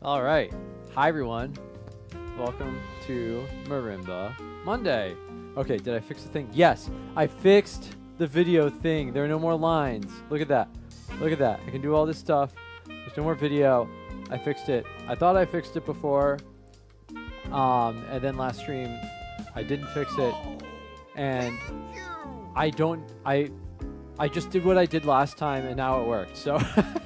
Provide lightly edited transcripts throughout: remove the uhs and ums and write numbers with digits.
All right. Hi, everyone. Welcome to Marimba Monday. Okay, did I fix the thing? Yes, I fixed the video thing. There are no more lines. Look at that. Look at that. I can do all this stuff. There's no more video. I fixed it. I thought I fixed it before. And then last stream, I didn't fix it. And I just did what I did last time, and now it worked. So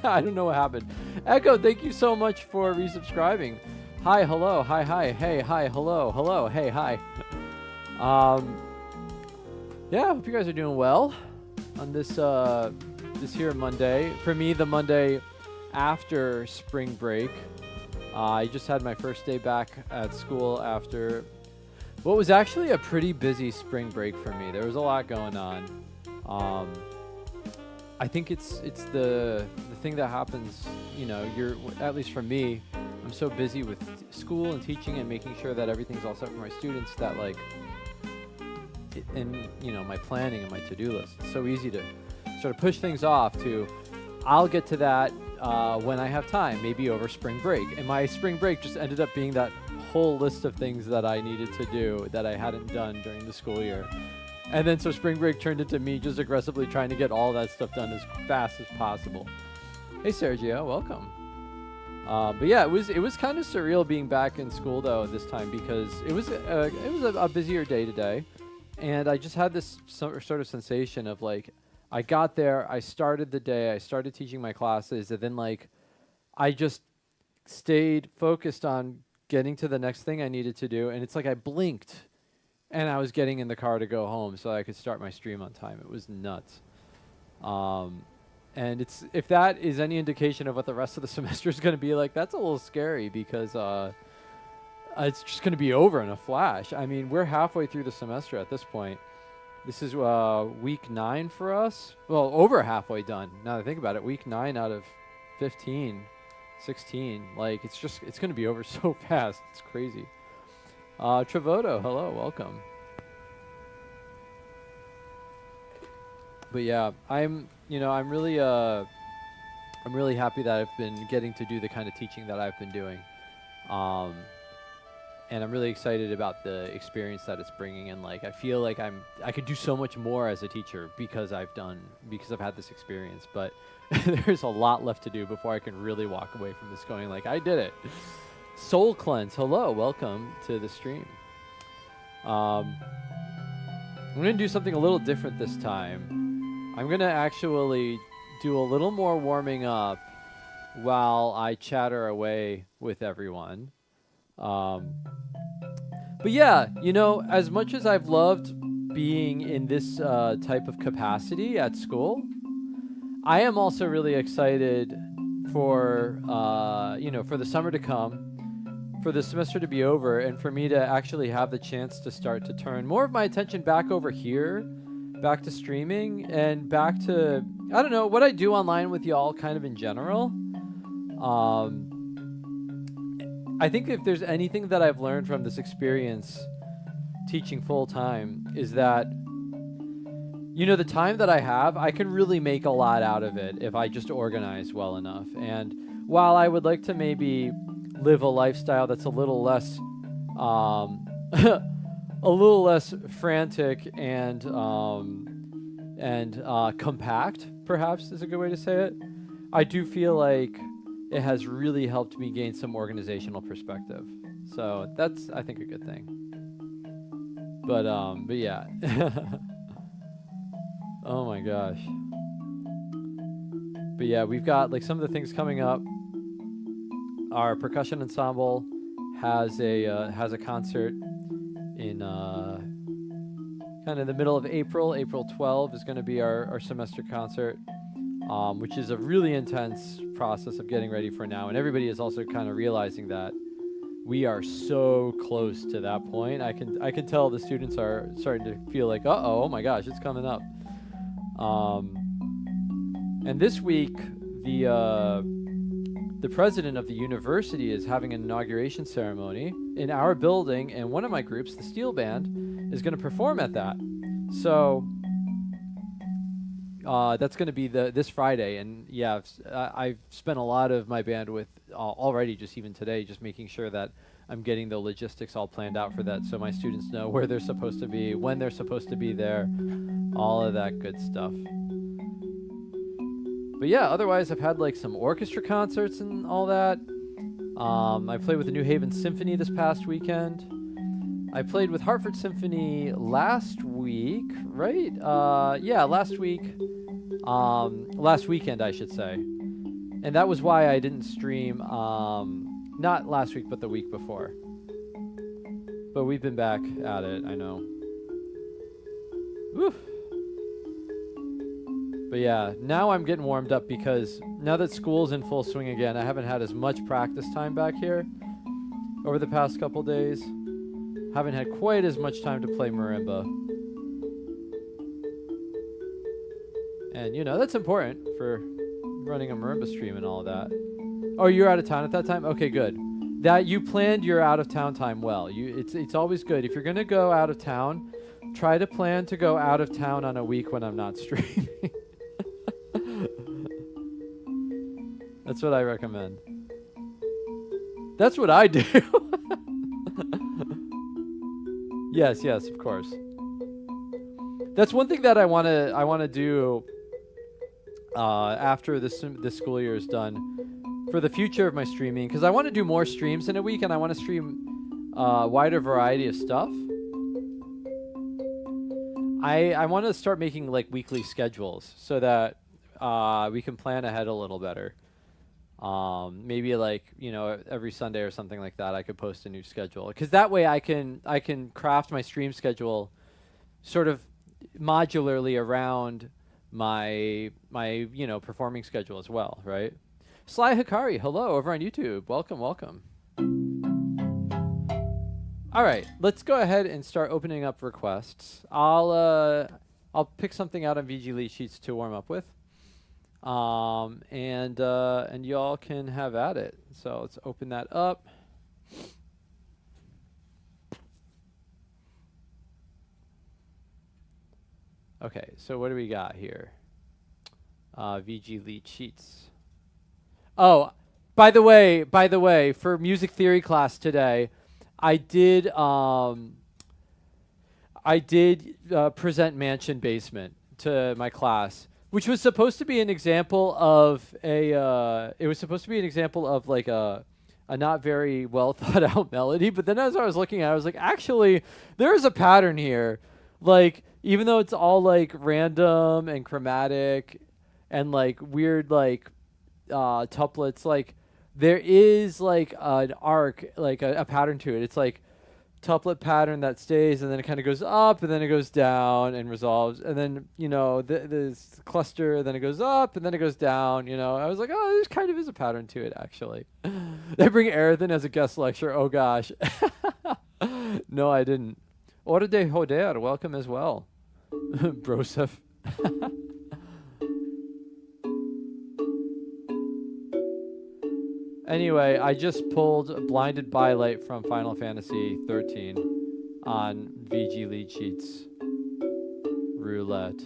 I don't know what happened. Echo, thank you so much for resubscribing. Hi, hello, hi, hey, hi, hello, hey, hi. Yeah, hope you guys are doing well on this this here Monday. For me, the Monday after spring break. I just had my first day back at school after what was actually a pretty busy spring break for me. There was a lot going on. I think it's the thing that happens, you know, at least for me, I'm so busy with school and teaching and making sure that everything's all set for my students that and you know, my planning and my to-do list. It's so easy to sort of push things off to, I'll get to that when I have time, maybe over spring break. And my spring break just ended up being that whole list of things that I needed to do that I hadn't done during the school year. And then so spring break turned into me just aggressively trying to get all that stuff done as fast as possible. Hey Sergio, welcome. But yeah, it was kind of surreal being back in school though this time, because it was a busier day today, and I just had this sort of sensation of like, I got there, I started the day, I started teaching my classes, and then like I just stayed focused on getting to the next thing I needed to do, and it's like I blinked and I was getting in the car to go home so I could start my stream on time. It was nuts. And if that is any indication of what the rest of the semester is going to be like, that's a little scary, because it's just going to be over in a flash. I mean, we're halfway through the semester at this point. This is week 9 for us. Well, over halfway done. Now that I think about it, week 9 out of 15, 16. Like, it's going to be over so fast. It's crazy. Travoto, hello, welcome. But yeah, I'm really happy that I've been getting to do the kind of teaching that I've been doing. And I'm really excited about the experience that it's bringing, and like I feel like I could do so much more as a teacher because I've had this experience, but there's a lot left to do before I can really walk away from this going like, I did it. Soul Cleanse, hello, welcome to the stream. I'm going to do something a little different this time. I'm going to actually do a little more warming up while I chatter away with everyone. But yeah, you know, as much as I've loved being in this type of capacity at school, I am also really excited for, for the summer to come, for the semester to be over, and for me to actually have the chance to start to turn more of my attention back over here, back to streaming, and back to, I don't know, what I do online with y'all kind of in general. I think if there's anything that I've learned from this experience teaching full time is that, you know, the time that I have, I can really make a lot out of it if I just organize well enough. And while I would like to maybe live a lifestyle that's a little less frantic and compact, perhaps is a good way to say it, I do feel like it has really helped me gain some organizational perspective. So that's, I think, a good thing. But yeah. Oh my gosh. But yeah, we've got like some of the things coming up. Our percussion ensemble has a concert in kind of the middle of April. April 12 is going to be our semester concert, which is a really intense process of getting ready for now. And everybody is also kind of realizing that we are so close to that point. I can tell the students are starting to feel like, oh my gosh, it's coming up. And this week, the president of the university is having an inauguration ceremony in our building, and one of my groups, the Steel Band, is going to perform at that. So That's going to be this Friday, and yeah, I've spent a lot of my bandwidth already, just even today, just making sure that I'm getting the logistics all planned out for that, so my students know where they're supposed to be, when they're supposed to be there, all of that good stuff. But yeah, otherwise I've had like some orchestra concerts and all that. I played with the New Haven Symphony this past weekend. I played with Hartford Symphony last week, right? Yeah, last week. Last weekend, I should say. And that was why I didn't stream, not last week, but the week before. But we've been back at it, I know. Woo. But yeah, now I'm getting warmed up because now that school's in full swing again, I haven't had as much practice time back here over the past couple days. Haven't had quite as much time to play marimba. And, you know, that's important for running a marimba stream and all of that. Oh, you're out of town at that time? Okay, good. That you planned your out of town time well. It's always good. If you're going to go out of town, try to plan to go out of town on a week when I'm not streaming. That's what I recommend. That's what I do. Yes, of course. That's one thing that I want to do after this school year is done for the future of my streaming, because I want to do more streams in a week, and I want to stream a wider variety of stuff. I want to start making like weekly schedules so that we can plan ahead a little better. Maybe like, you know, every Sunday or something like that, I could post a new schedule, because that way I can craft my stream schedule sort of modularly around my you know, performing schedule as well, right? Sly Hikari, hello over on YouTube. Welcome. All right, let's go ahead and start opening up requests. I'll pick something out on VG Lead Sheets to warm up with. And y'all can have at it. So let's open that up. Okay, so what do we got here? VG Lead Sheets. Oh, by the way, for music theory class today, I did present Mansion Basement to my class, which was supposed to be an example of it was supposed to be an example of like a not very well thought out melody. But then as I was looking at it, I was like, actually, there's a pattern here. Like, even though it's all like random and chromatic and like weird, like tuplets, like there is like an arc, like a pattern to it. It's like tuplet pattern that stays, and then it kind of goes up, and then it goes down and resolves, and then, you know, this cluster, then it goes up, and then it goes down. You know, I was like, oh, there's kind of is a pattern to it, actually. They bring Aerothin as a guest lecturer. Oh gosh. No, I didn't. Hora de Joder, welcome as well. Broseph. Anyway, I just pulled Blinded by Light from Final Fantasy 13 on VG Lead Sheets Roulette.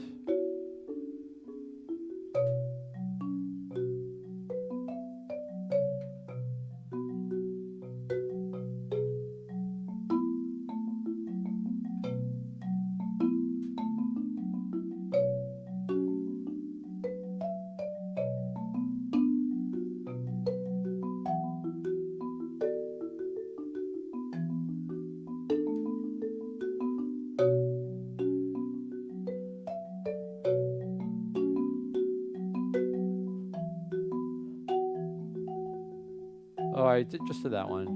Oh, I just did that one.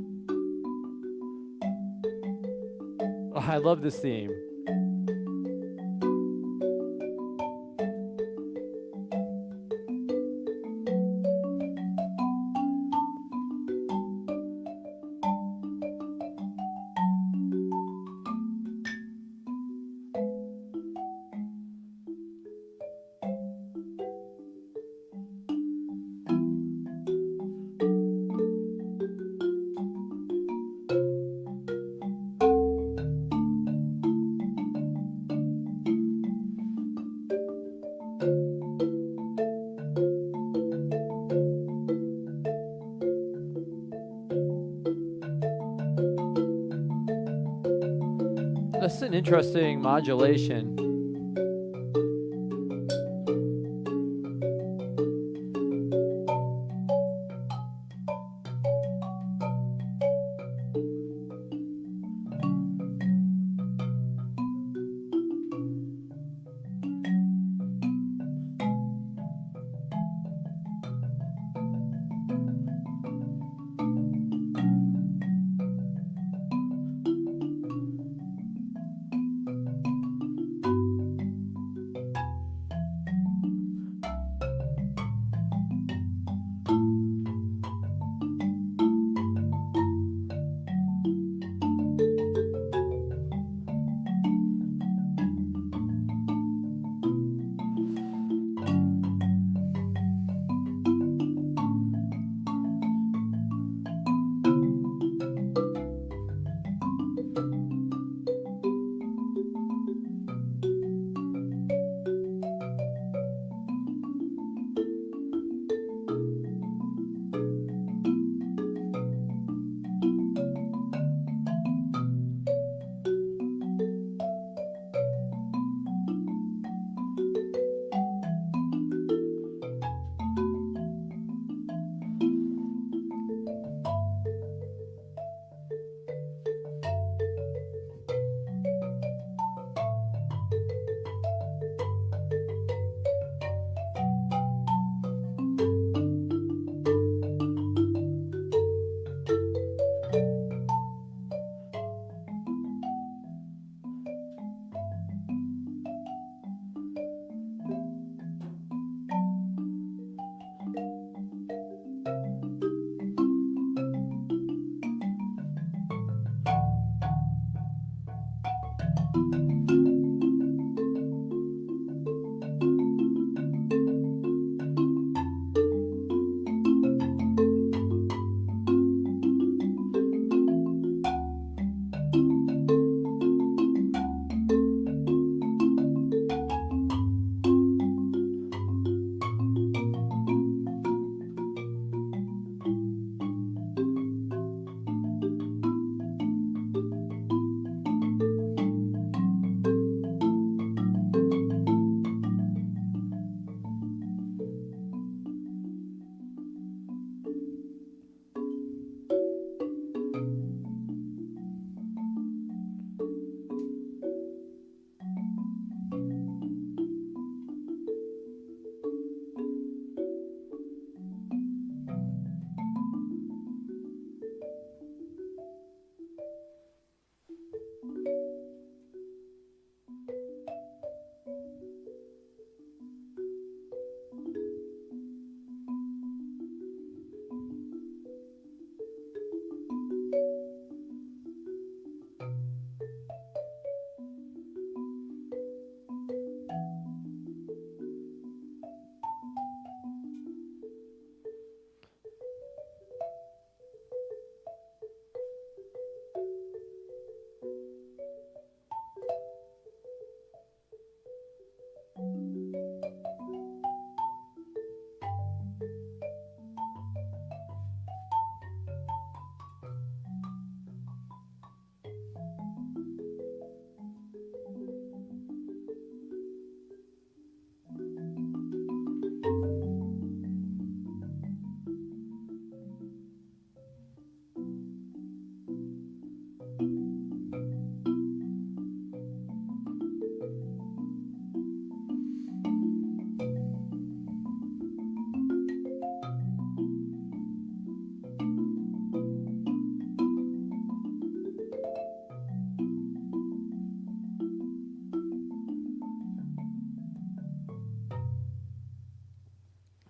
Oh, I love this theme. That's an interesting modulation.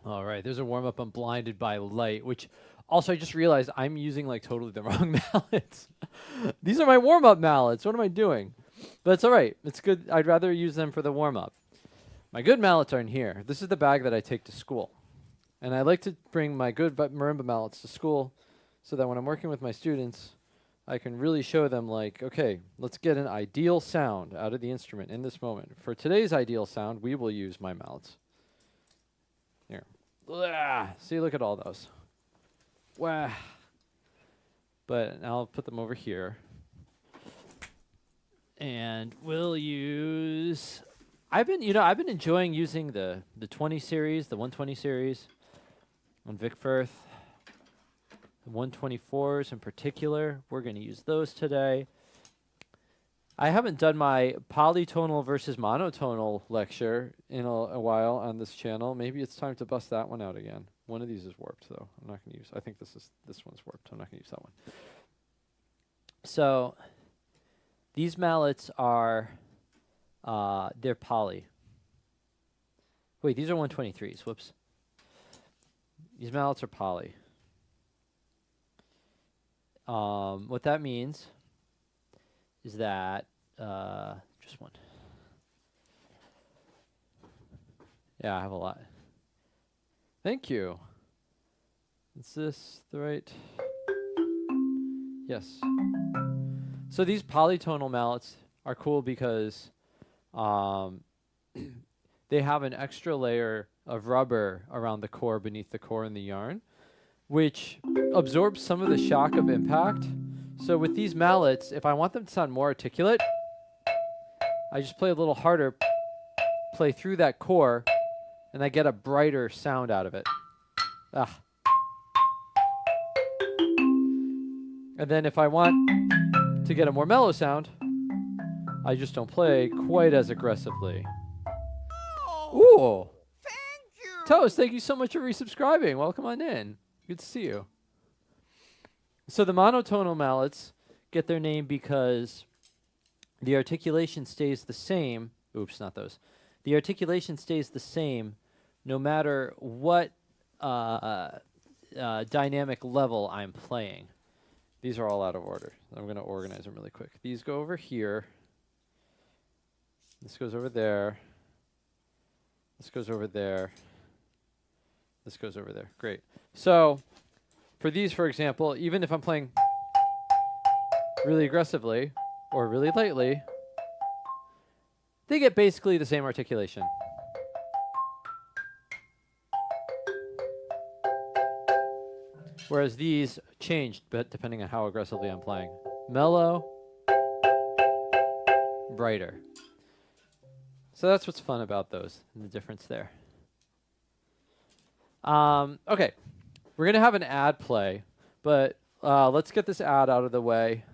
All right, there's a warm up on Blinded by Light, which also I just realized I'm using like totally the wrong mallets. These are my warm up mallets. What am I doing? But it's all right. It's good. I'd rather use them for the warm up. My good mallets are in here. This is the bag that I take to school. And I like to bring my good marimba mallets to school so that when I'm working with my students, I can really show them like, okay, let's get an ideal sound out of the instrument in this moment. For today's ideal sound, we will use my mallets. Here. See, look at all those. Wow. But now I'll put them over here. And we'll use, I've been enjoying using the 20 series, the 120 series on Vic Firth. The 124s in particular, we're going to use those today. I haven't done my polytonal versus monotonal lecture in a while on this channel. Maybe it's time to bust that one out again. One of these is warped, though. I'm not going to use. I think this one's warped. I'm not going to use that one. So these mallets are they're poly. Wait, these are 123s. Whoops. These mallets are poly. What that means is that just one. Yeah, I have a lot. Thank you. Is this the right? Yes. So these polytonal mallets are cool because they have an extra layer of rubber around the core, beneath the core in the yarn, which absorbs some of the shock of impact. So with these mallets, if I want them to sound more articulate, I just play a little harder, play through that core, and I get a brighter sound out of it. Ah. And then if I want to get a more mellow sound, I just don't play quite as aggressively. Ooh! Thank you! Toast, thank you so much for resubscribing. Welcome on in. Good to see you. So the monotonal mallets get their name because the articulation stays the same. Oops, not those. The articulation stays the same no matter what dynamic level I'm playing. These are all out of order. I'm going to organize them really quick. These go over here. This goes over there. This goes over there. This goes over there. Great. So for these, for example, even if I'm playing really aggressively or really lightly, they get basically the same articulation. Whereas these changed, but depending on how aggressively I'm playing. Mellow, brighter. So that's what's fun about those, and the difference there. Okay, we're going to have an ad play, but let's get this ad out of the way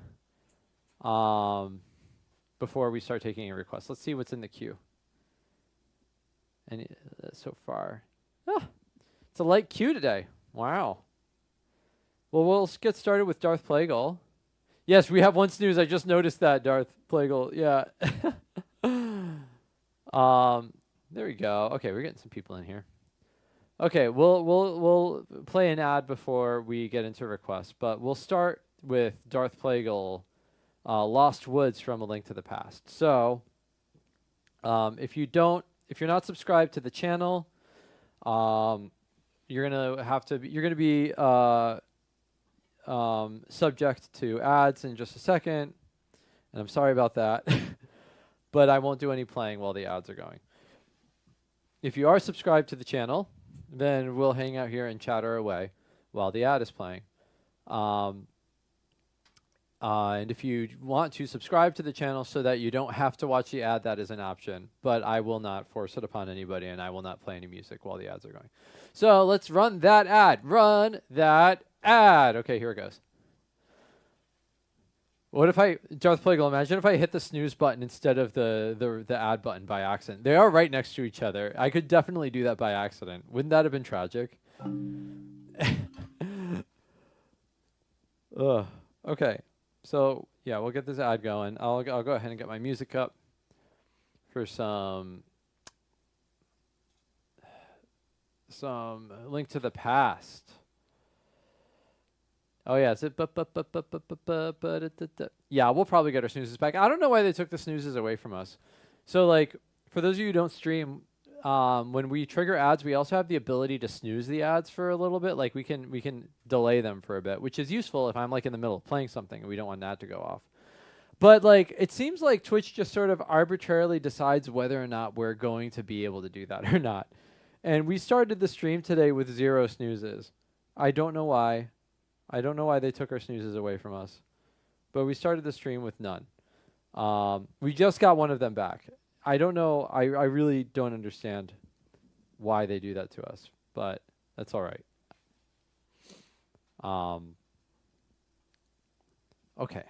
before we start taking a request. Let's see what's in the queue. And so far, it's a light queue today. Wow. Well, we'll get started with Darth Plagueis. Yes, we have one snooze. I just noticed that, Darth Plagueis. Yeah. There we go. Okay, we're getting some people in here. Okay, we'll play an ad before we get into requests, but we'll start with Darth Plagueis, Lost Woods from A Link to the Past. So, if you're not subscribed to the channel, you're gonna be subject to ads in just a second, and I'm sorry about that, but I won't do any playing while the ads are going. If you are subscribed to the channel, then we'll hang out here and chatter away while the ad is playing. And if you want to subscribe to the channel so that you don't have to watch the ad, that is an option, but I will not force it upon anybody, and I will not play any music while the ads are going. So let's run that ad. Run that ad. Okay, here it goes. What if Darth Plagueis, imagine if I hit the snooze button instead of the ad button by accident. They are right next to each other. I could definitely do that by accident. Wouldn't that have been tragic? Ugh. Okay. So, yeah, we'll get this ad going. I'll go ahead and get my music up for some Link to the Past. Oh, yeah. Yeah, we'll probably get our snoozes back. I don't know why they took the snoozes away from us. So, like, for those of you who don't stream, when we trigger ads, we also have the ability to snooze the ads for a little bit. Like, we can delay them for a bit, which is useful if I'm, like, in the middle of playing something and we don't want an ad to go off. But, like, it seems like Twitch just sort of arbitrarily decides whether or not we're going to be able to do that or not. And we started the stream today with 0 snoozes. I don't know why. I don't know why they took our snoozes away from us. But we started the stream with none. We just got one of them back. I don't know. I really don't understand why they do that to us, but that's all right. Okay.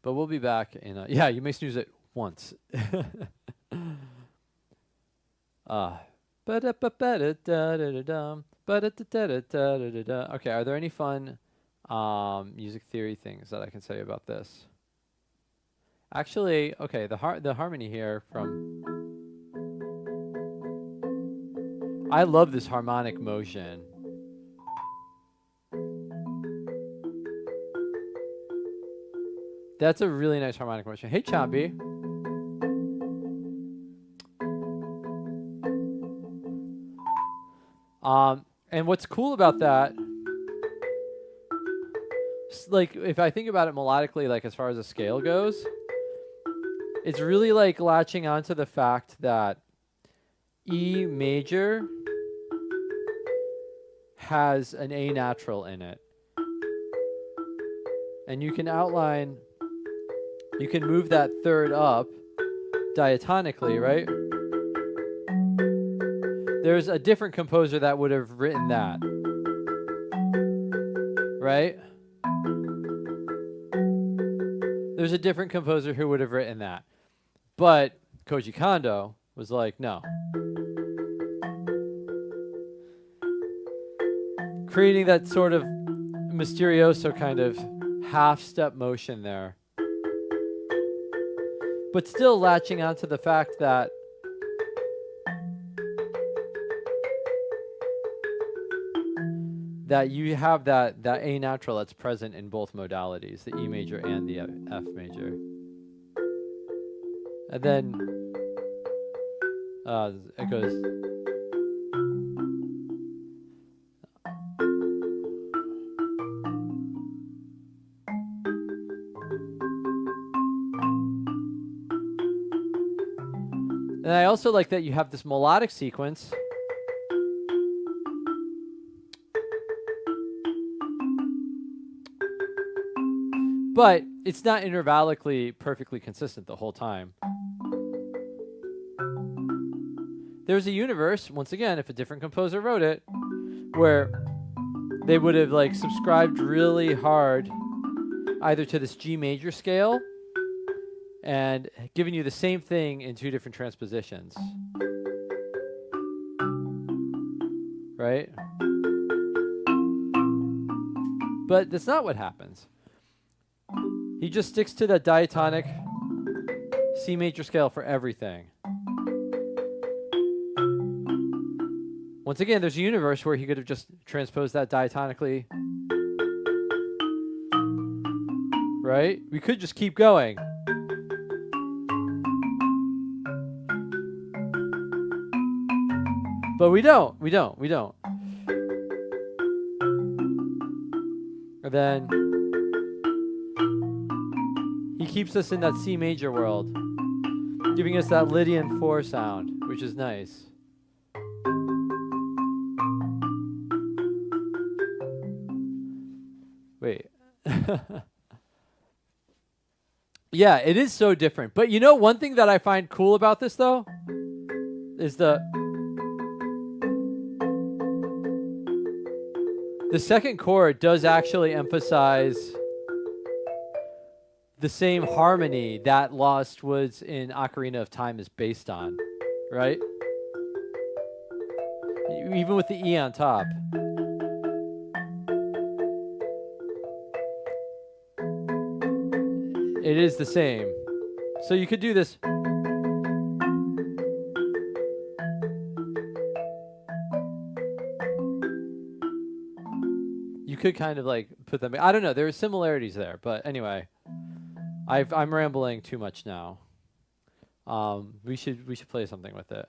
But we'll be back in a, yeah, you may snooze it once. Okay, are there any fun music theory things that I can say about this? Actually, okay, the harmony here from, I love this harmonic motion. That's a really nice harmonic motion. Hey, Chompy. And what's cool about that, like, if I think about it melodically, like as far as the scale goes, it's really like latching onto the fact that E major has an A natural in it. And you can outline, you can move that third up diatonically, right? There's a different composer that would have written that, right? There's a different composer who would have written that. But Koji Kondo was like, no. Creating that sort of mysterioso kind of half-step motion there. But still latching onto the fact that you have that A natural that's present in both modalities, the E major and the F major. And then it goes. And I also like that you have this melodic sequence. But it's not intervallically perfectly consistent the whole time. There's a universe, once again, if a different composer wrote it, where they would have like subscribed really hard either to this G major scale and given you the same thing in two different transpositions. Right? But that's not what happens. He just sticks to the diatonic C major scale for everything. Once again, there's a universe where he could have just transposed that diatonically. Right? We could just keep going. But we don't. And then he keeps us in that C major world, giving us that Lydian 4 sound, which is nice. Wait. Yeah, it is so different. But you know, one thing that I find cool about this, though, is the second chord does actually emphasize the same harmony that Lost Woods in Ocarina of Time is based on, right? Even with the E on top. It is the same. So you could do this. You could kind of like put them, I don't know, there are similarities there, but anyway. I'm rambling too much now. We should play something with it.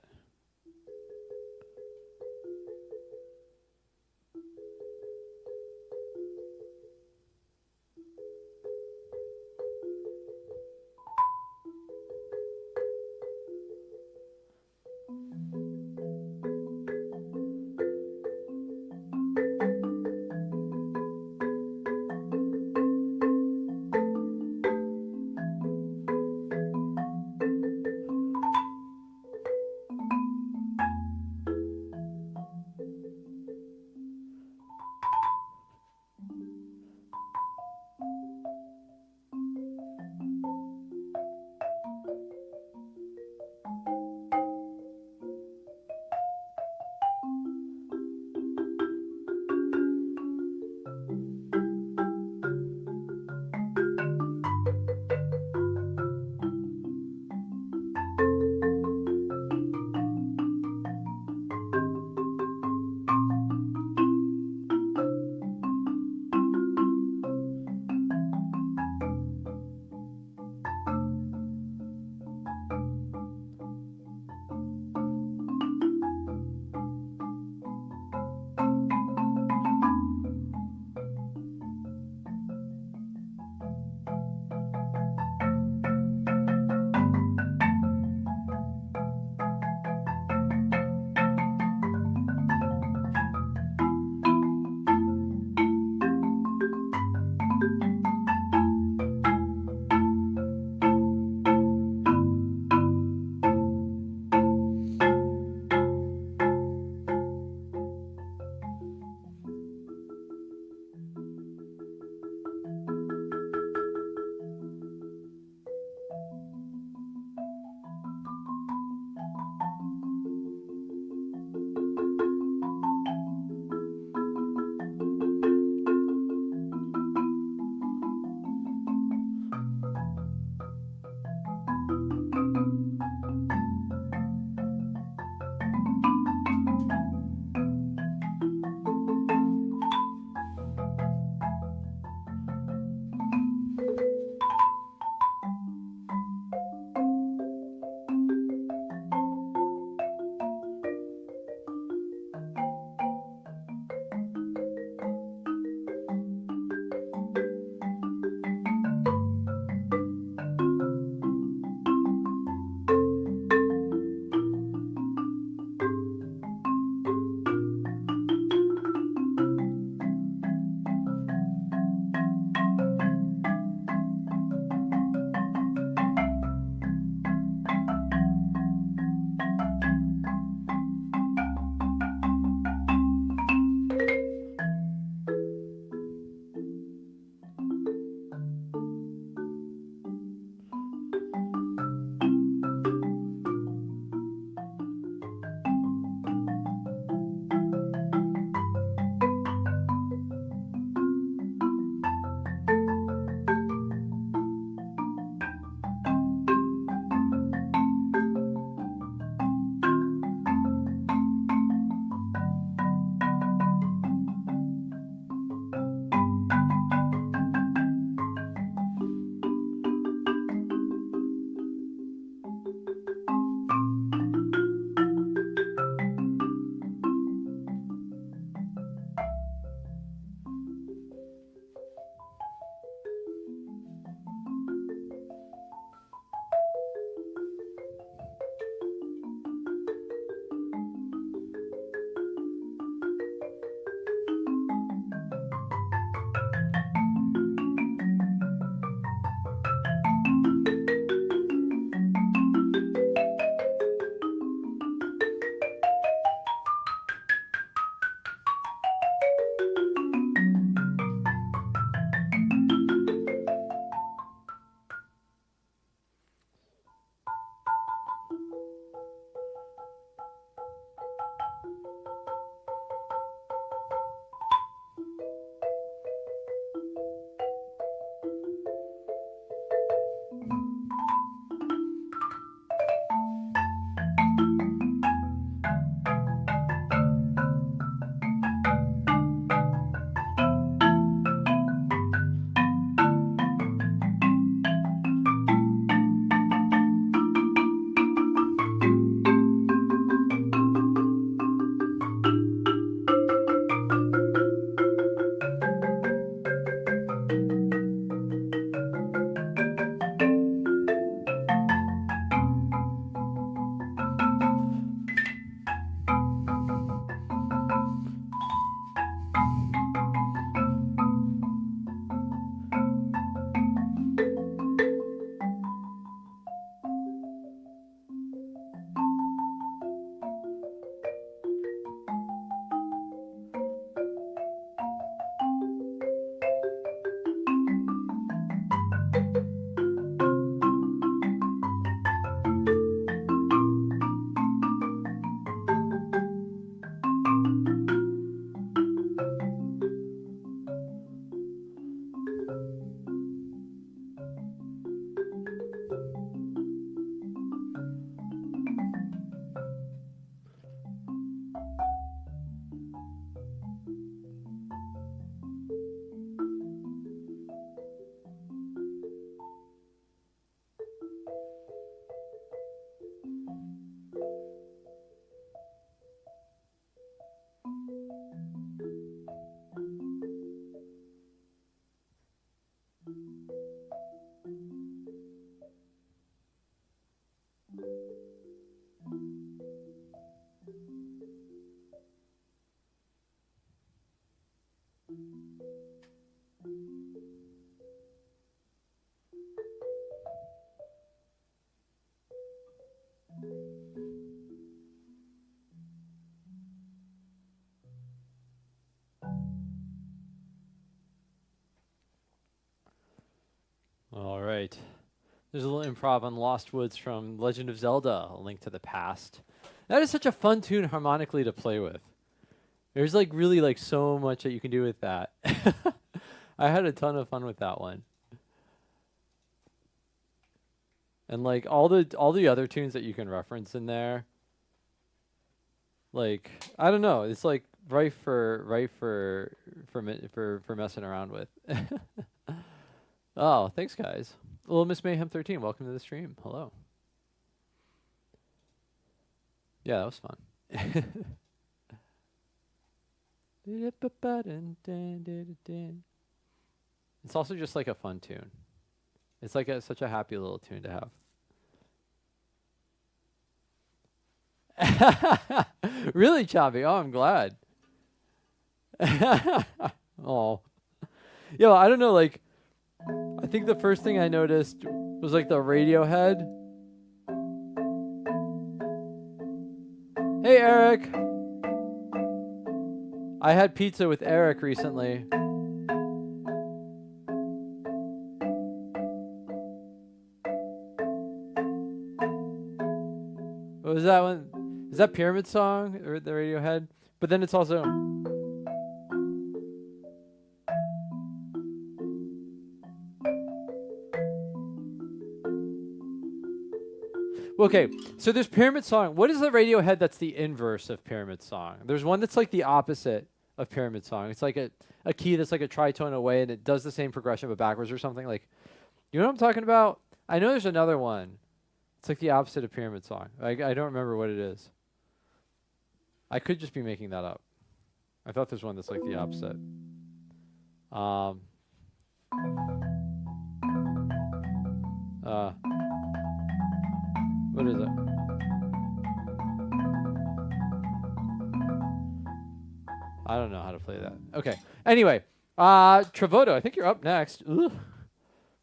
right. There's a little improv on Lost Woods from Legend of Zelda, A Link to the Past. That is such a fun tune harmonically to play with. There's like really like so much that you can do with that. I had a ton of fun with that one. And like all the other tunes that you can reference in there. Like, I don't know, it's like rife for messing around with. Oh, thanks guys. Little Miss Mayhem 13, welcome to the stream. Hello. Yeah, that was fun. It's also just like a fun tune. It's like such a happy little tune to have. Really, Chavi? Oh, I'm glad. Oh. Yo, I don't know, like, I think the first thing I noticed was like the Radiohead. Hey, Eric. I had pizza with Eric recently. What was that one? Is that Pyramid Song or the Radiohead? But then it's also... Okay, so there's Pyramid Song. What is the Radiohead that's the inverse of Pyramid Song? There's one that's like the opposite of Pyramid Song. It's like a key that's like a tritone away and it does the same progression but backwards or something. Like, you know what I'm talking about? I know there's another one. It's like the opposite of Pyramid Song. I don't remember what it is. I could just be making that up. I thought there's one that's like the opposite. What is it? I don't know how to play that. Okay. Anyway, Travoto, I think you're up next. Ooh.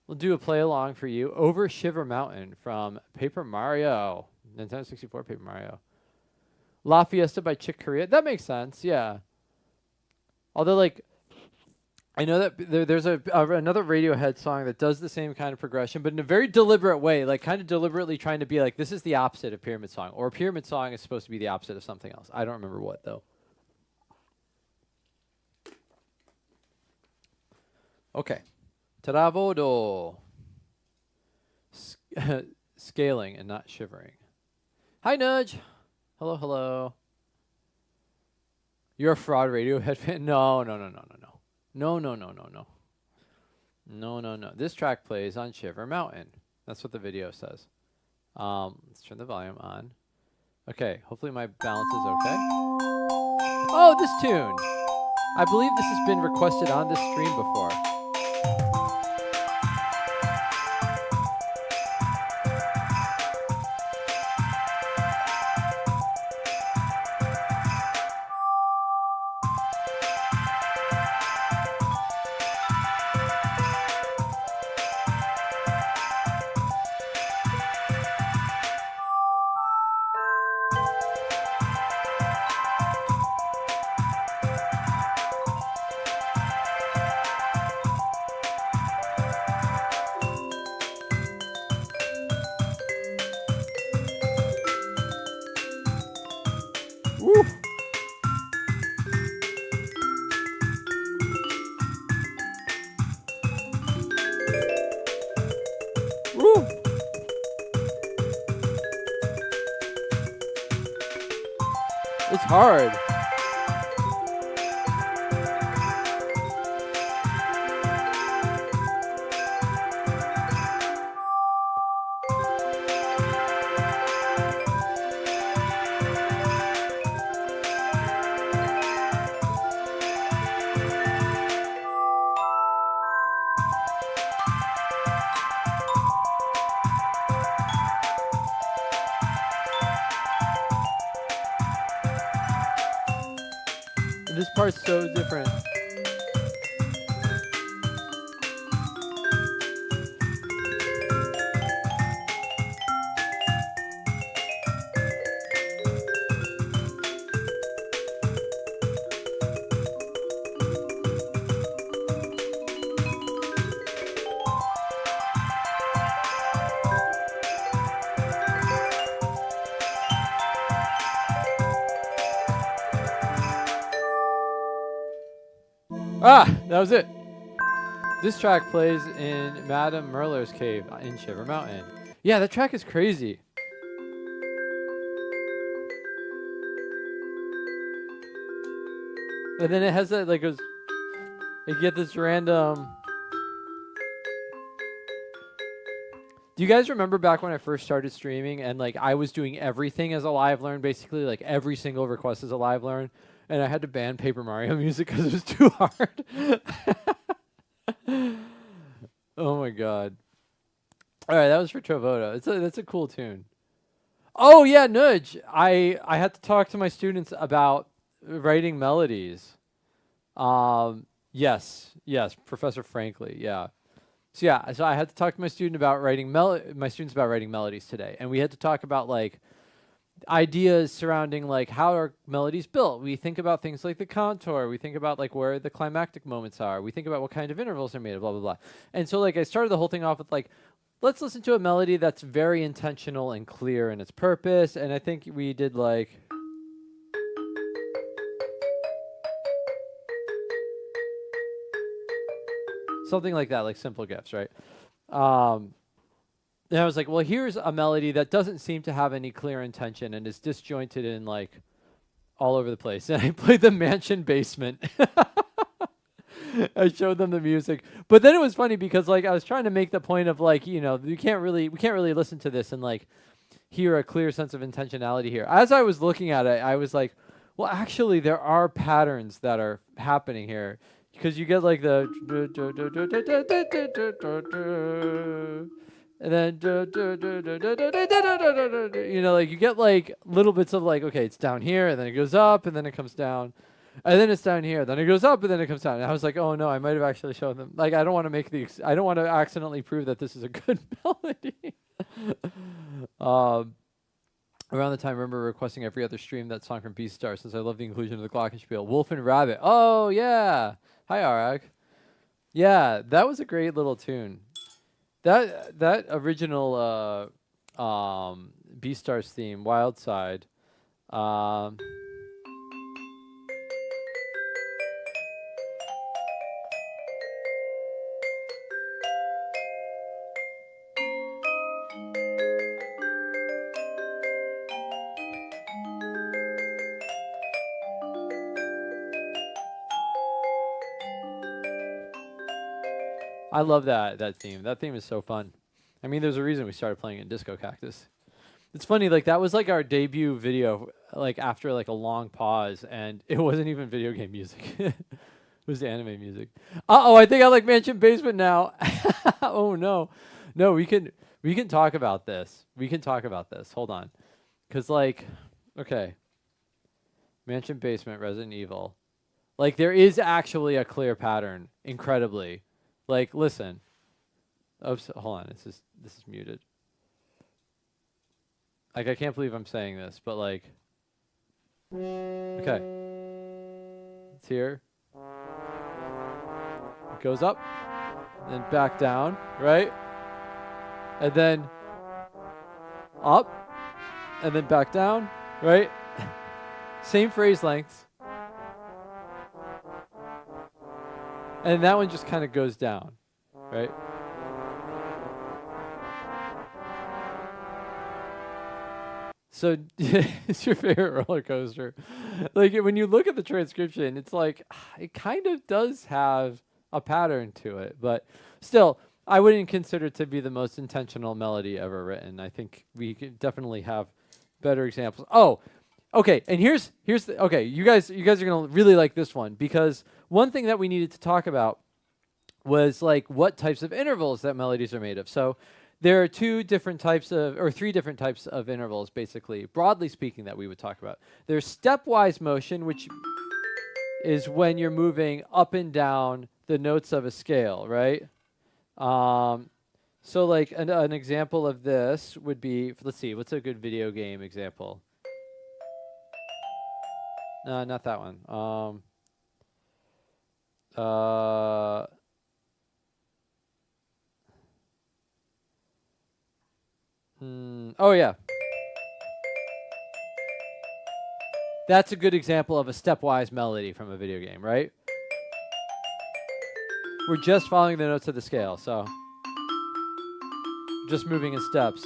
We'll do a play along for you. Over Shiver Mountain from Paper Mario. Nintendo 64 Paper Mario. La Fiesta by Chick Corea. That makes sense, yeah. Although, like, I know that there's another Radiohead song that does the same kind of progression, but in a very deliberate way, like kind of deliberately trying to be like, this is the opposite of Pyramid Song. Or Pyramid Song is supposed to be the opposite of something else. I don't remember what, though. Okay. Travodo. Scaling and not shivering. Hi, Nudge. Hello, hello. You're a fraud Radiohead fan? No. No. This track plays on Shiver Mountain. That's what the video says. Let's turn the volume on. Okay, hopefully my balance is okay. Oh, this tune. I believe this has been requested on this stream before. It's hard. This part's so different. Ah, that was it. This track plays in Madame Merler's cave in Shiver Mountain. Yeah, that track is crazy. And then it has that, like, you get this random. Do you guys remember back when I first started streaming and like I was doing everything as a live learn, basically like every single request as a live learn, and I had to ban Paper Mario music because it was too hard. Oh my god! All right, that was for Trovoda. That's a cool tune. Oh yeah, Nudge. I had to talk to my students about writing melodies. Yes, Professor Frankly, yeah. So I had to talk to my students about writing melodies today, and we had to talk about like ideas surrounding like how are melodies built. We think about things like the contour. We think about like where the climactic moments are. We think about what kind of intervals are made of, blah blah blah. And so like I started the whole thing off with like, let's listen to a melody that's very intentional and clear in its purpose. And I think we did like. Something like that, like Simple Gifts, right? And I was like, well, here's a melody that doesn't seem to have any clear intention and is disjointed in like all over the place. And I played the Mansion Basement. I showed them the music, but then it was funny because like I was trying to make the point of like, you know, we can't really listen to this and like hear a clear sense of intentionality here. As I was looking at it, I was like, well, actually, there are patterns that are happening here. Because you get like the and then you know, like you get like little bits of like, okay, it's down here and then it goes up and then it comes down and then it's down here, then it goes up and then it comes down. And I was like, oh no, I might have actually shown them. Like I don't want to I don't want to accidentally prove that this is a good melody. Around the time, I remember requesting every other stream that song from Beastar since I love the inclusion of the Glockenspiel. Wolf and Rabbit. Oh, yeah. Hi, Arak. Yeah, that was a great little tune. That original Beastars theme, Wild Side. I love that theme. That theme is so fun. I mean, there's a reason we started playing in Disco Cactus. It's funny, like that was like our debut video, like after like a long pause, and it wasn't even video game music. It was the anime music. Uh-oh, I think I like Mansion Basement now. Oh no. No, we can talk about this. We can talk about this. Hold on. 'Cause like, okay. Mansion Basement, Resident Evil. Like there is actually a clear pattern, incredibly. Like, listen. Oops, hold on. This is muted. Like, I can't believe I'm saying this, but like, okay. It's here. It goes up, and then back down, right? And then up, and then back down, right? Same phrase length. And that one just kind of goes down, right? So it's your favorite roller coaster. Like when you look at the transcription, it's like it kind of does have a pattern to it, but still, I wouldn't consider it to be the most intentional melody ever written. I think we could definitely have better examples. Oh, okay, and here's the, okay, you guys are going to really like this one because one thing that we needed to talk about was like what types of intervals that melodies are made of. So there are three different types of intervals, basically, broadly speaking, that we would talk about. There's stepwise motion, which is when you're moving up and down the notes of a scale, right? So like an example of this would be, let's see, what's a good video game example? No, not that one. Oh yeah. That's a good example of a stepwise melody from a video game, right? We're just following the notes of the scale, so just moving in steps.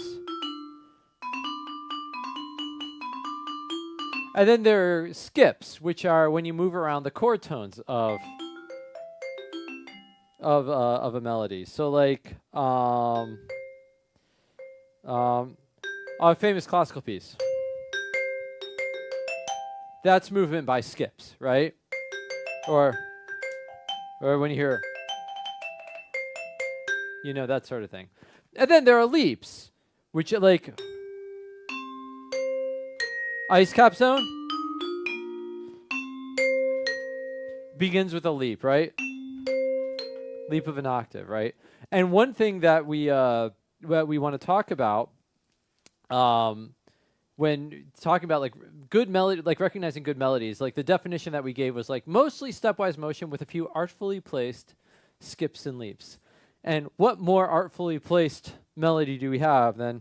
And then there are skips, which are when you move around the chord tones of a melody. So like a famous classical piece. That's movement by skips, right? Or when you hear, you know, that sort of thing. And then there are leaps, which are like Ice Cap Zone begins with a leap, right? Leap of an octave, right? And one thing that we want to talk about when talking about like good melody, like recognizing good melodies, like the definition that we gave was like mostly stepwise motion with a few artfully placed skips and leaps. And what more artfully placed melody do we have than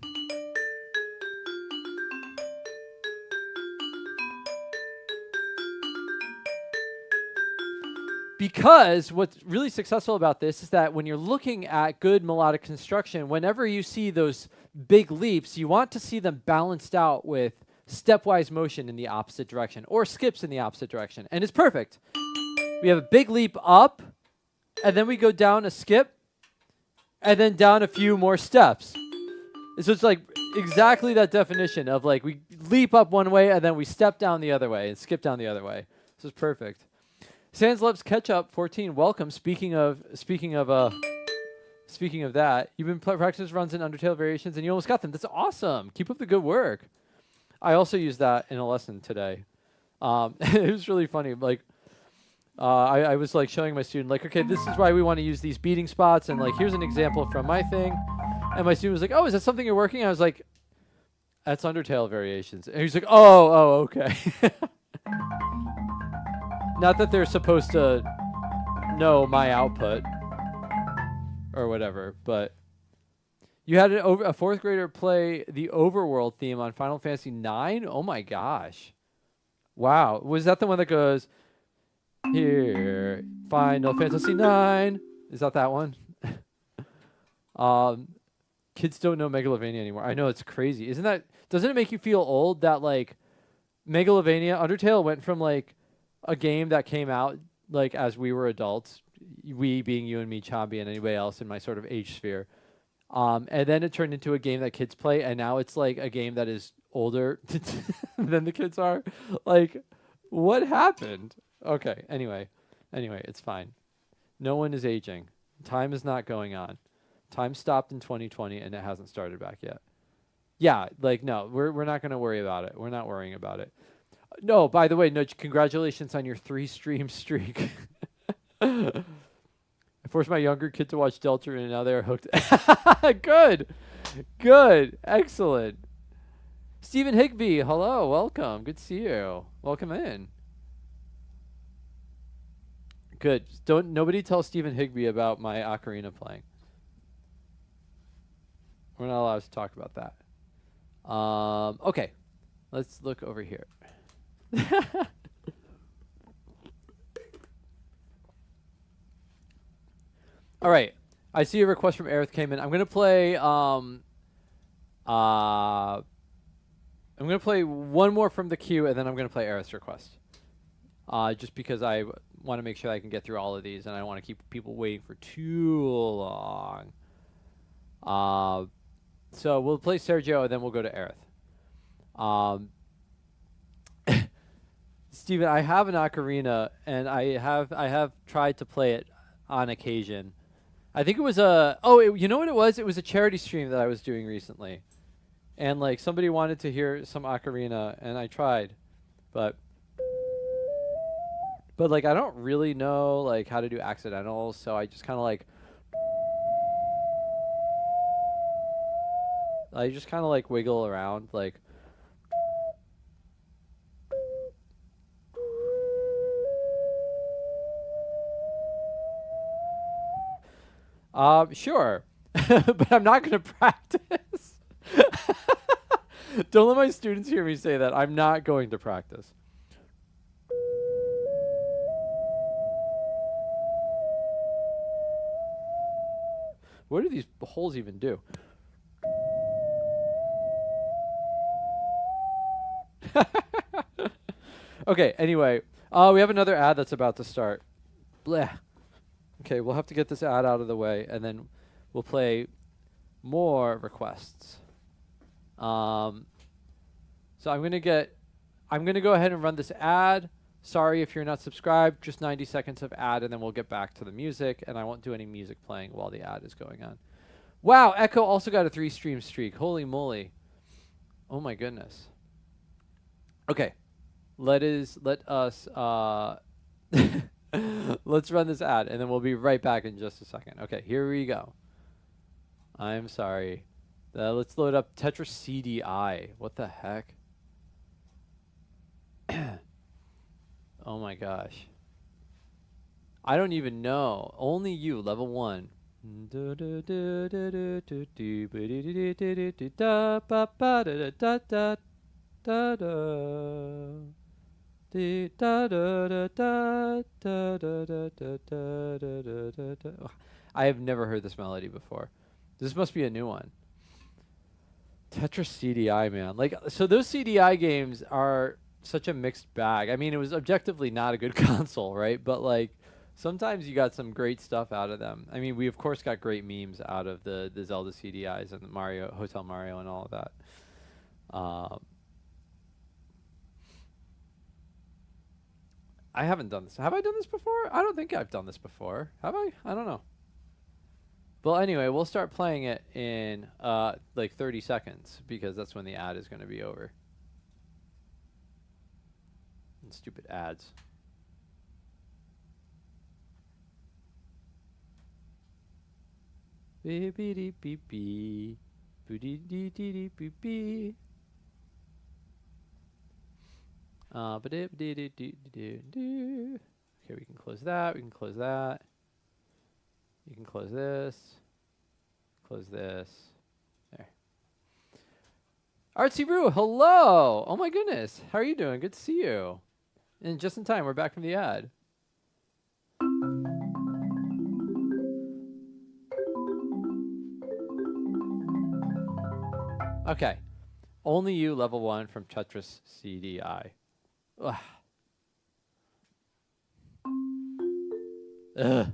because what's really successful about this is that when you're looking at good melodic construction, whenever you see those big leaps, you want to see them balanced out with stepwise motion in the opposite direction or skips in the opposite direction. And it's perfect. We have a big leap up, and then we go down a skip, and then down a few more steps. So it's like exactly that definition of like we leap up one way, and then we step down the other way and skip down the other way. This is perfect. Sans loves ketchup 14. Welcome. Speaking of that, you've been practicing runs in Undertale variations, and you almost got them. That's awesome. Keep up the good work. I also used that in a lesson today. It was really funny. Like, I was like showing my student, like, okay, this is why we want to use these beating spots, and like, here's an example from my thing. And my student was like, oh, is that something you're working? I was like, that's Undertale variations. And he's like, oh, okay. Not that they're supposed to know my output or whatever, but you had a fourth grader play the Overworld theme on Final Fantasy IX? Oh my gosh. Wow. Was that the one that goes, here, Final Fantasy IX? Is that one? Kids don't know Megalovania anymore. I know, it's crazy. Doesn't it make you feel old that like Megalovania, Undertale went from like a game that came out like as we were adults, we being you and me, Chambi, and anybody else in my sort of age sphere. And then it turned into a game that kids play, and now it's like a game that is older than the kids are. Like, what happened? Okay, anyway, it's fine. No one is aging. Time is not going on. Time stopped in 2020, and it hasn't started back yet. Yeah, like, no, we're not going to worry about it. We're not worrying about it. No, by the way, no, congratulations on your 3-stream streak. I forced my younger kid to watch Delta, and now they're hooked. Good. Excellent. Stephen Higby, hello. Welcome. Good to see you. Welcome in. Good. Nobody tell Stephen Higby about my ocarina playing. We're not allowed to talk about that. Okay. Let's look over here. All right. I see a request from Aerith came in. I'm gonna play one more from the queue, and then I'm gonna play Aerith's request. Just because I want to make sure I can get through all of these, and I don't want to keep people waiting for too long. So we'll play Sergio, and then we'll go to Aerith. Steven, I have an ocarina, and I have tried to play it on occasion. I think it was you know what it was? It was a charity stream that I was doing recently. And like somebody wanted to hear some ocarina, and I tried. But like I don't really know like how to do accidentals, so I just kind of like wiggle around like sure. But I'm not going to practice. Don't let my students hear me say that. I'm not going to practice. What do these holes even do? Okay, anyway. We have another ad that's about to start. Bleh. Okay, we'll have to get this ad out of the way, and then we'll play more requests. So I'm gonna go ahead and run this ad. Sorry if you're not subscribed, just 90 seconds of ad, and then we'll get back to the music, and I won't do any music playing while the ad is going on. Wow, Echo also got a 3-stream streak. Holy moly. Oh my goodness. Okay. Let us let's run this ad, and then we'll be right back in just a second. Okay, here we go. I'm sorry. Let's load up Tetris CDI. What the heck? Oh my gosh. I don't even know. Only you, level 1. I have never heard this melody before. This must be a new one. Tetris CDI, man. Like, so those CDI games are such a mixed bag. I mean, it was objectively not a good console, right? But like, sometimes you got some great stuff out of them. I mean, we of course got great memes out of the Zelda CDIs and the Mario, Hotel Mario, and all of that. I haven't done this. Have I done this before? I don't think I've done this before. Have I? I don't know. Well, anyway, we'll start playing it in like 30 seconds because that's when the ad is going to be over. And stupid ads. Beep beep beep beep. Boo dee dee dee dee beep beep. Okay, we can close that. We can close that. You can close this. Close this. There. Artsy Roo, hello! Oh my goodness. How are you doing? Good to see you. And just in time, we're back from the ad. Okay. Only you, level 1 from Tetris CDI. Ugh. Ugh.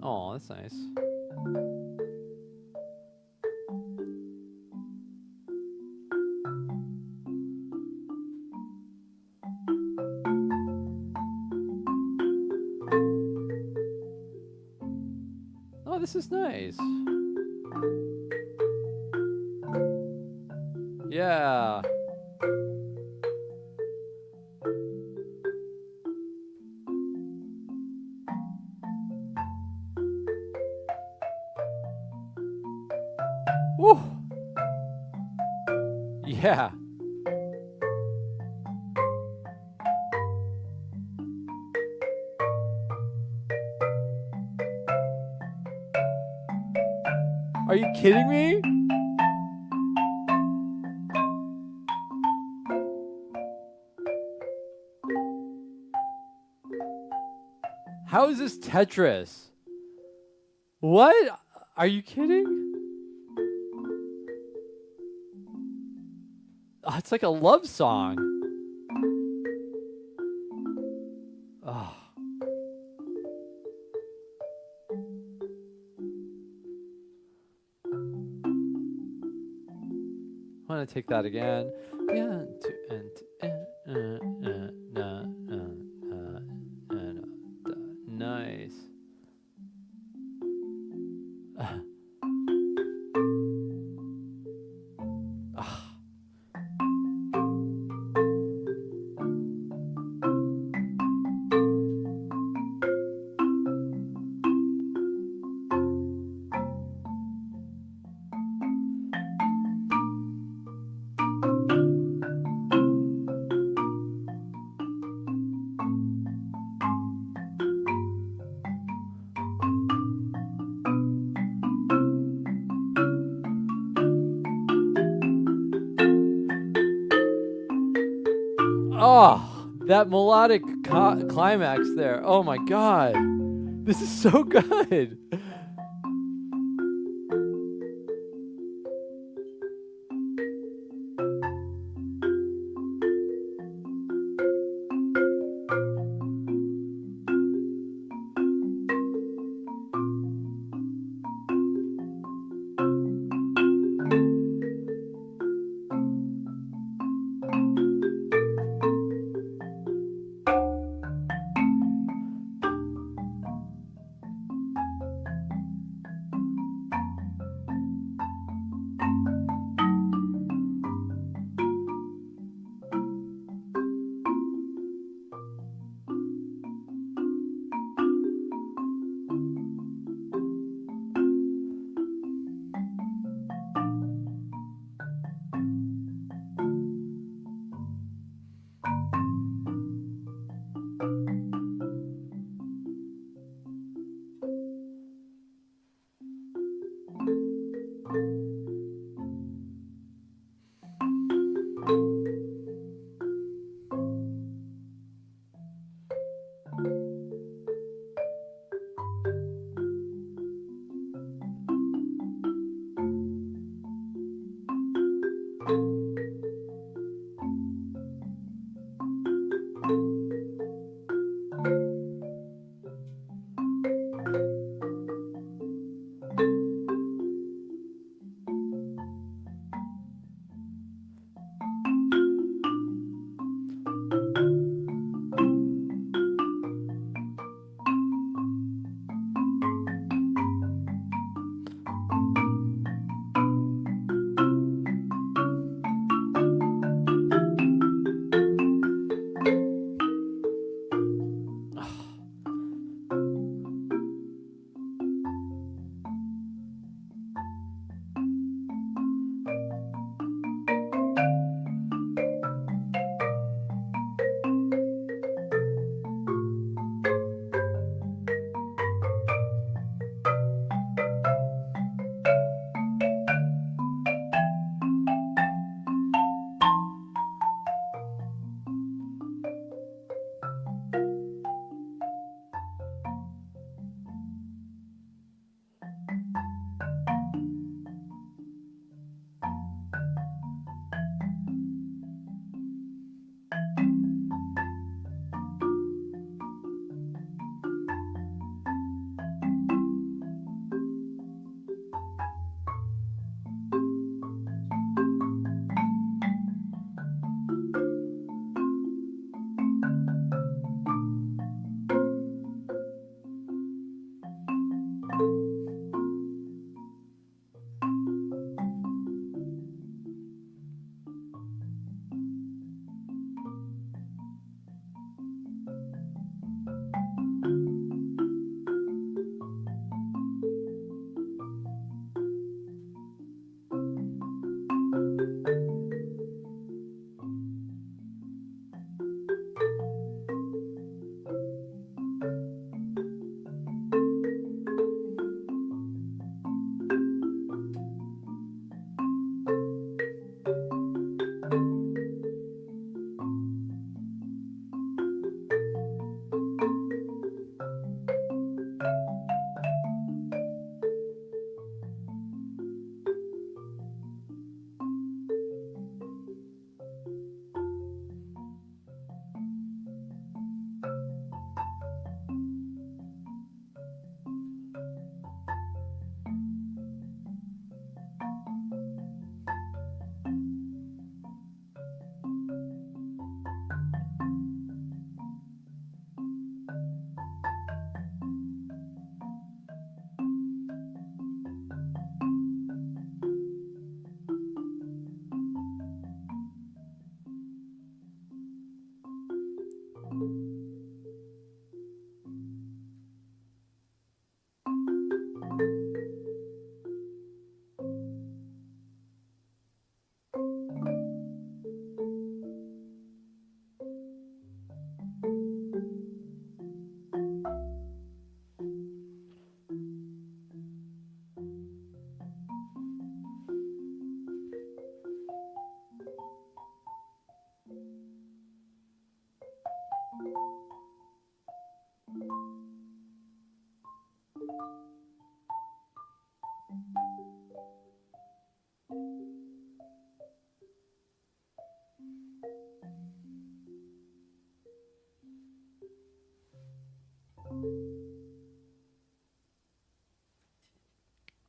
Oh, that's nice. Oh, this is nice. Yeah. Woo. Yeah. Are you kidding me? How is this Tetris? What? Are you kidding? Oh, it's like a love song. Oh. I want to take that again. Yeah, nice. Oh, that melodic climax there. Oh my god. This is so good.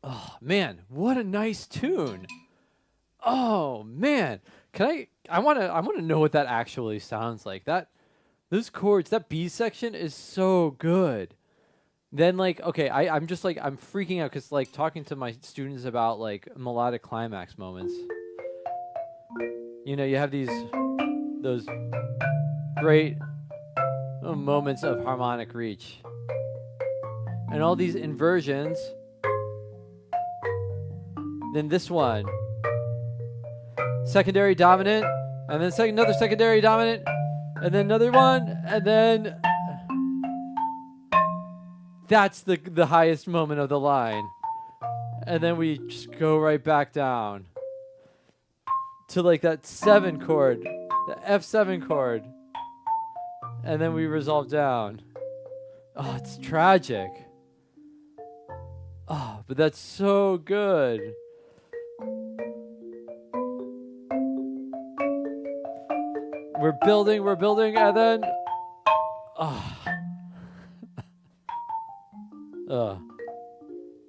Oh man, what a nice tune. Oh man, I want to know what that actually sounds like. Those chords, that B section is so good. Then like, okay, I'm just like, I'm freaking out because like talking to my students about like melodic climax moments. You know, you have those great moments of harmonic reach. And all these inversions. Then this one. Secondary dominant, and then another secondary dominant, and then another one, and then that's the highest moment of the line. And then we just go right back down to like that 7 chord, the F7 chord. And then we resolve down. Oh, it's tragic. Oh, but that's so good. We're building, and then...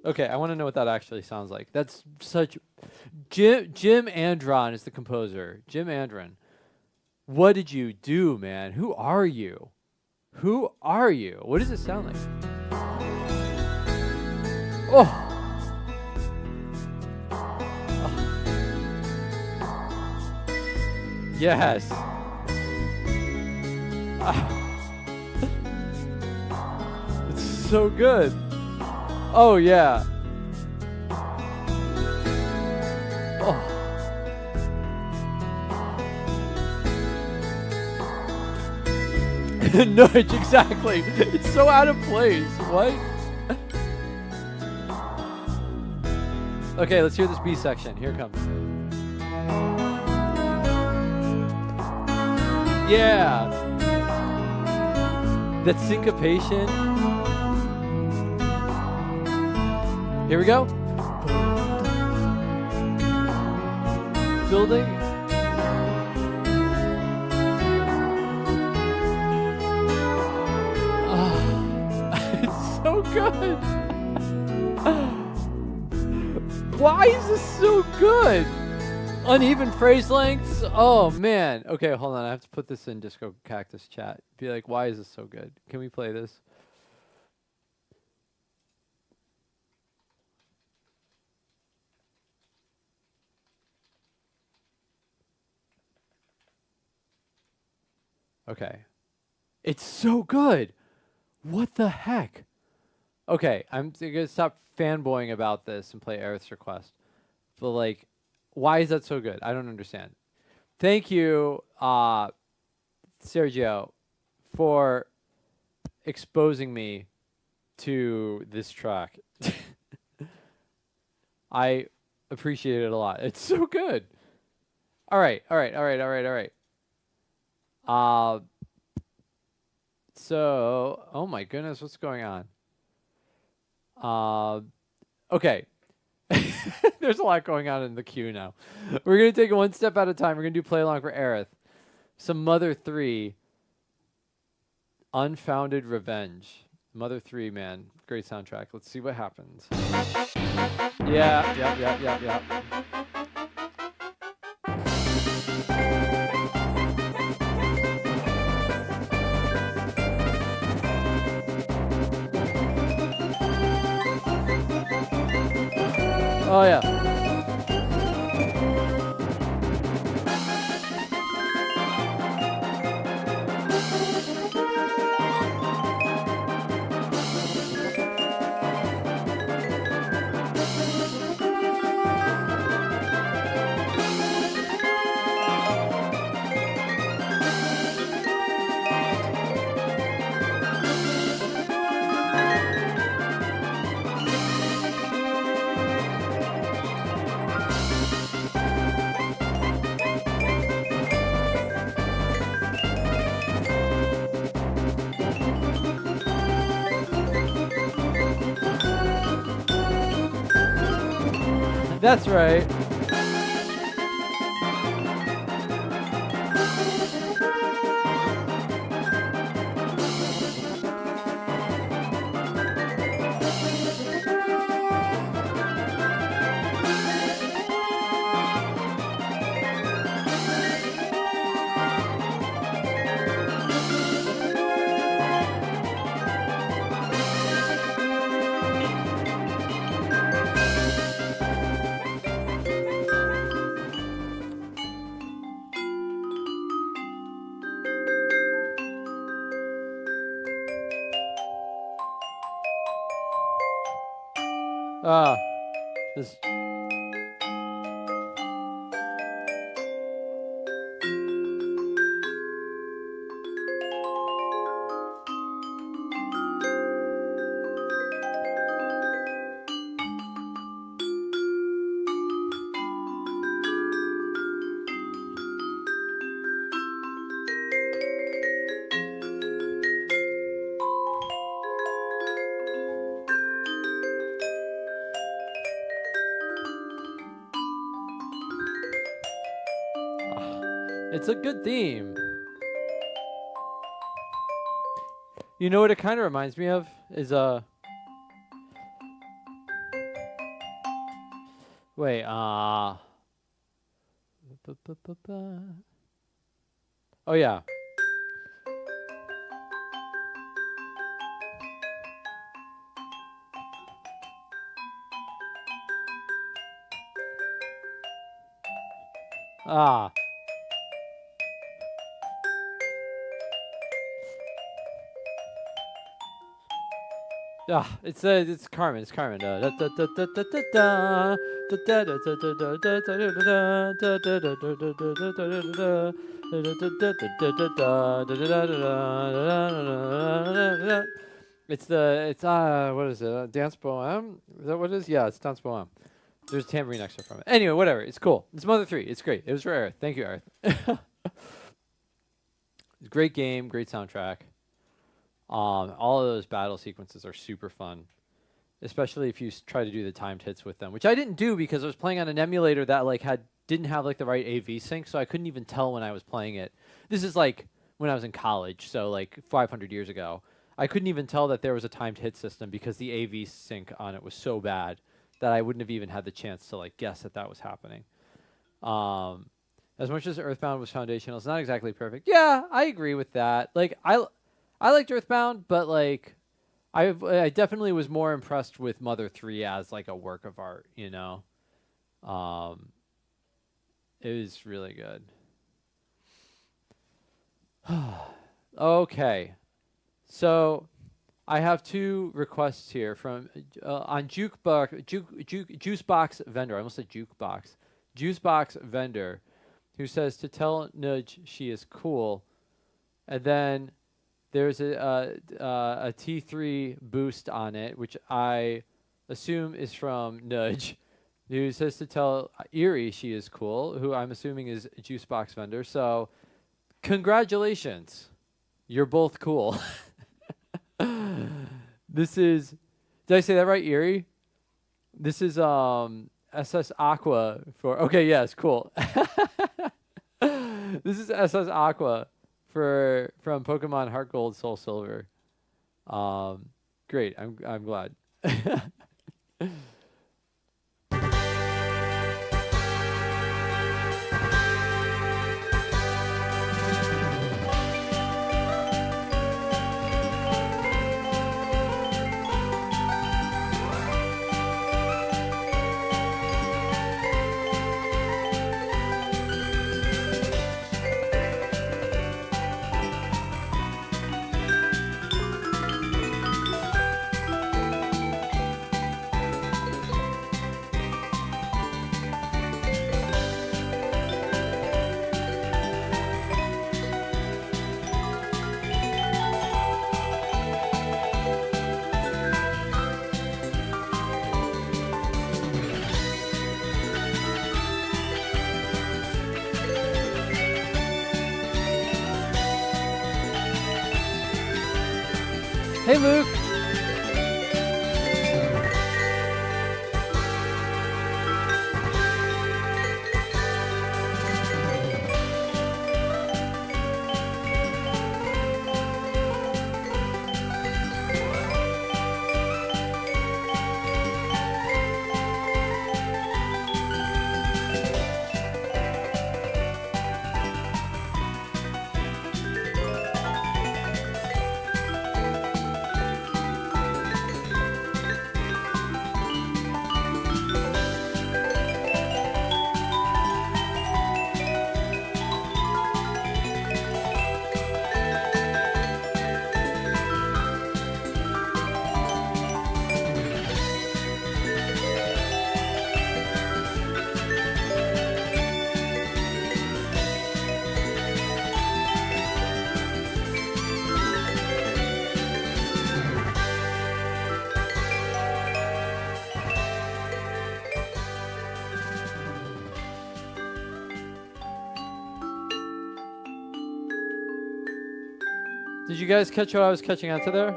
Okay, I want to know what that actually sounds like. That's such... Jim Andron is the composer. Jim Andron. What did you do, man? Who are you? Who are you? What does it sound like? Oh! Yes. It's so good. Oh yeah. Oh. No, exactly. It's so out of place. What? Okay, let's hear this B section. Here it comes. Yeah. That syncopation. Here we go. Building. It's so good. Why is this so good? Uneven phrase lengths. Oh man. Okay, hold on. I have to put this in Disco Cactus chat. Be like, why is this so good? Can we play this? Okay. It's so good. What the heck? Okay, I'm gonna stop fanboying about this and play Aerith's Request. But like, why is that so good? I don't understand. Thank you, Sergio, for exposing me to this track. I appreciate it a lot. It's so good. All right. So, oh my goodness, what's going on? Okay. There's a lot going on in the queue now. We're going to take it one step at a time. We're going to do Play Along for Aerith. Some Mother 3. Unfounded Revenge. Mother 3, man. Great soundtrack. Let's see what happens. Yeah. Oh, yeah. That's right. Ah, this. It's a good theme. You know what it kind of reminds me of is wait, oh yeah. Ah. Ah, it's Carmen. It's Carmen. It's what is it? Dance poem? Is that what it is? Yeah, it's dance poem. There's a tambourine extra from it. Anyway, whatever. It's cool. It's Mother 3. It's great. It was for Aerith. Thank you, Aerith. Great game. Great soundtrack. All of those battle sequences are super fun, especially if you try to do the timed hits with them, which I didn't do because I was playing on an emulator that like didn't have like the right AV sync, so I couldn't even tell when I was playing it. This is like when I was in college, so like 500 years ago. I couldn't even tell that there was a timed hit system because the AV sync on it was so bad that I wouldn't have even had the chance to like guess that was happening. As much as Earthbound was foundational, it's not exactly perfect. Yeah, I agree with that. Like I liked Earthbound, but like I definitely was more impressed with Mother 3 as like a work of art, you know. It was really good. Okay. So I have 2 requests here from on Juicebox Vendor. I almost said Jukebox. Juicebox Vendor, who says to tell Nudge she is cool, and then there's a T3 boost on it, which I assume is from Nudge, who says to tell Erie she is cool, who I'm assuming is Juicebox Vendor. So, congratulations, you're both cool. This is, did I say that right, Erie? This is SS Aqua for, okay, yes, cool. This is SS Aqua from Pokemon Heart Gold, Soul Silver. Great, I'm glad. Hey, Luke. Did you guys catch what I was catching onto there?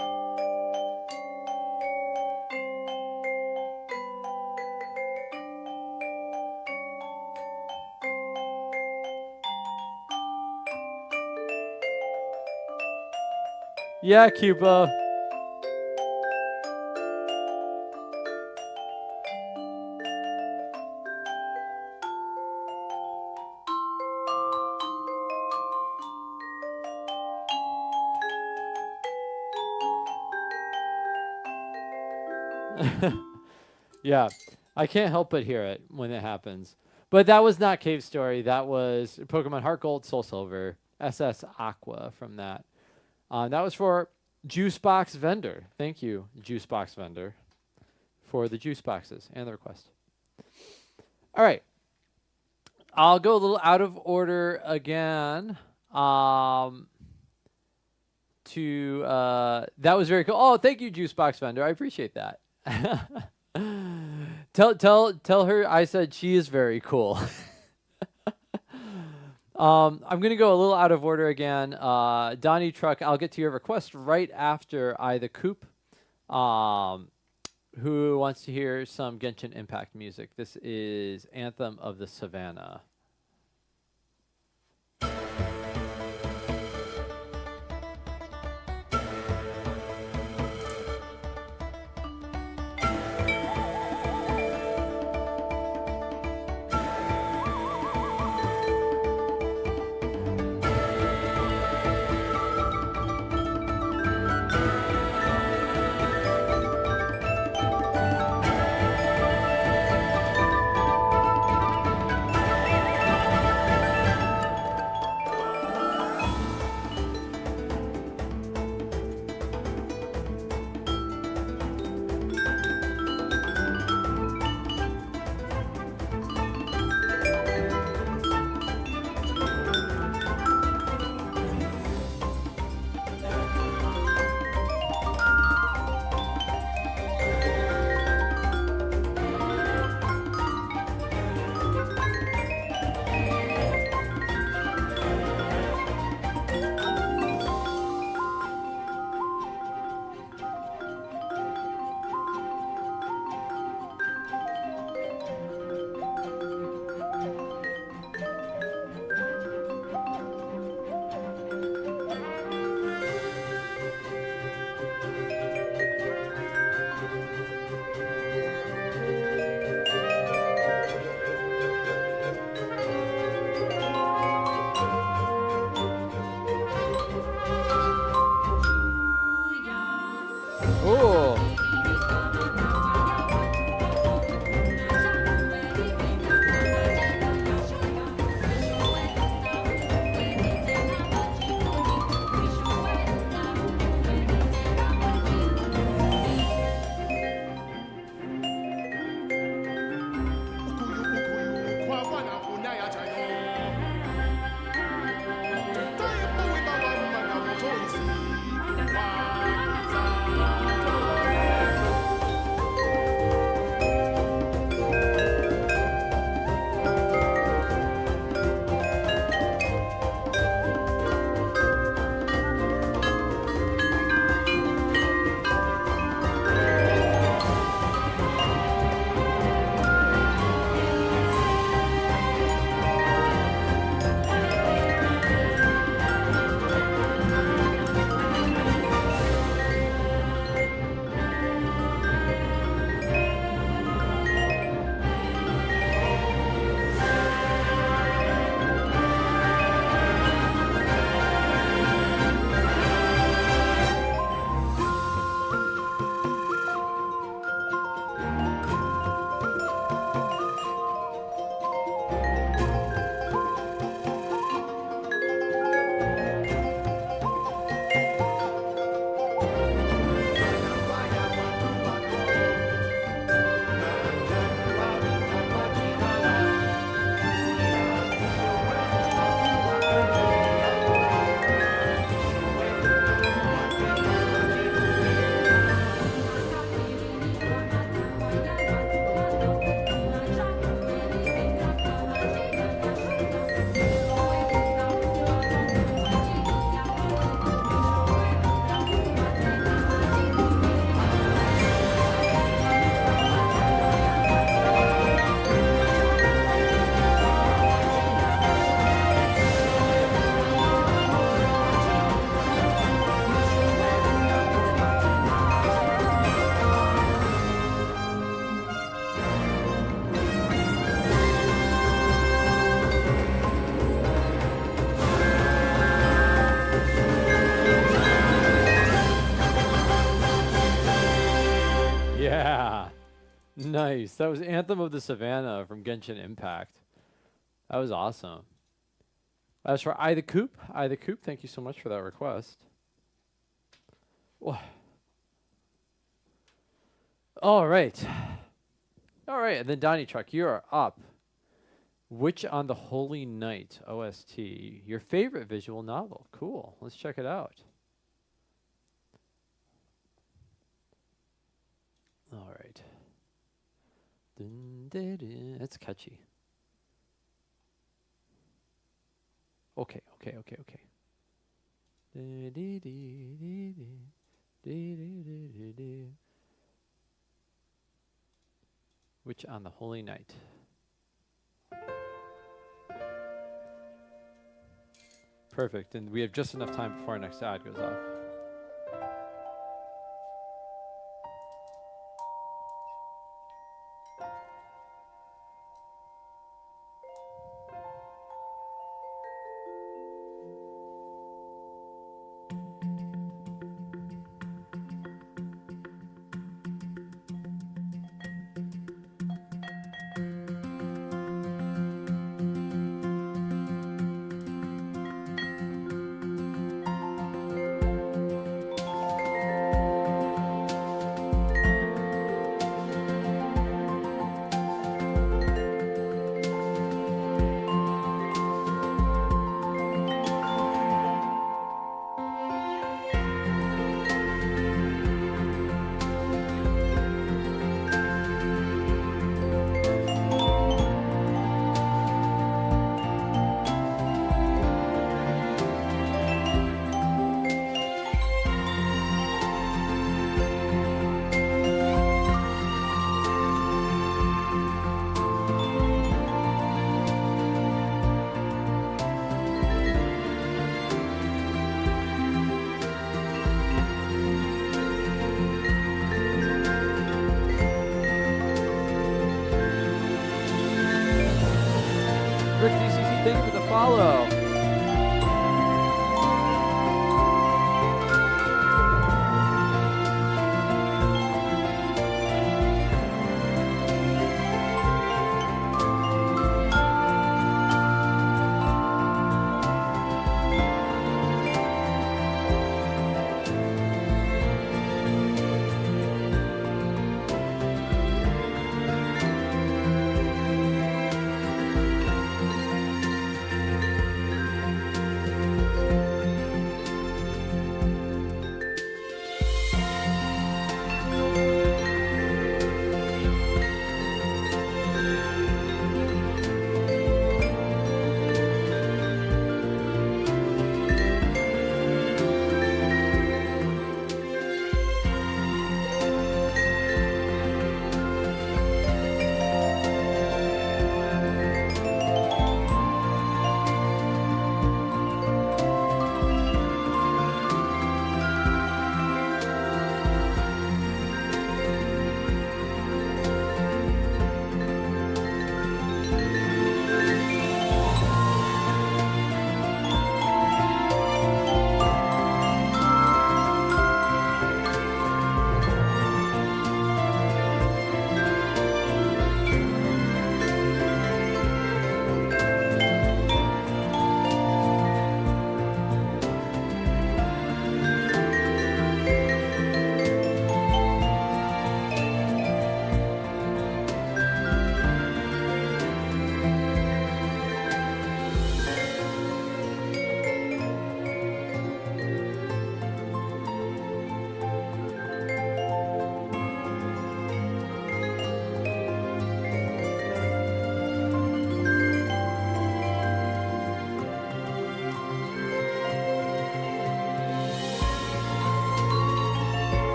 Yeah, Cuba. Yeah, I can't help but hear it when it happens. But that was not Cave Story. That was Pokemon Heart Gold, Soul Silver, SS Aqua from that. That was for Juicebox Vendor. Thank you, Juicebox Vendor, for the juice boxes and the request. All right. I'll go a little out of order again. That was very cool. Oh, thank you, Juicebox Vendor. I appreciate that. Tell her I said she is very cool. I'm gonna go a little out of order again. Donnie Truck, I'll get to your request right after the Coop, who wants to hear some Genshin Impact music. This is Anthem of the Savannah. Nice. That was Anthem of the Savannah from Genshin Impact. That was awesome. As for I the Coop, thank you so much for that request. All right. All right, and then Donnie Truck, you are up. Witch on the Holy Night, OST. Your favorite visual novel. Cool. Let's check it out. All right. Dun, dun, dun. That's catchy. Okay. Witch on the Holy Night. Perfect, and we have just enough time before our next ad goes off. Rick DCC, thank you for the follow.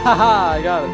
I got it.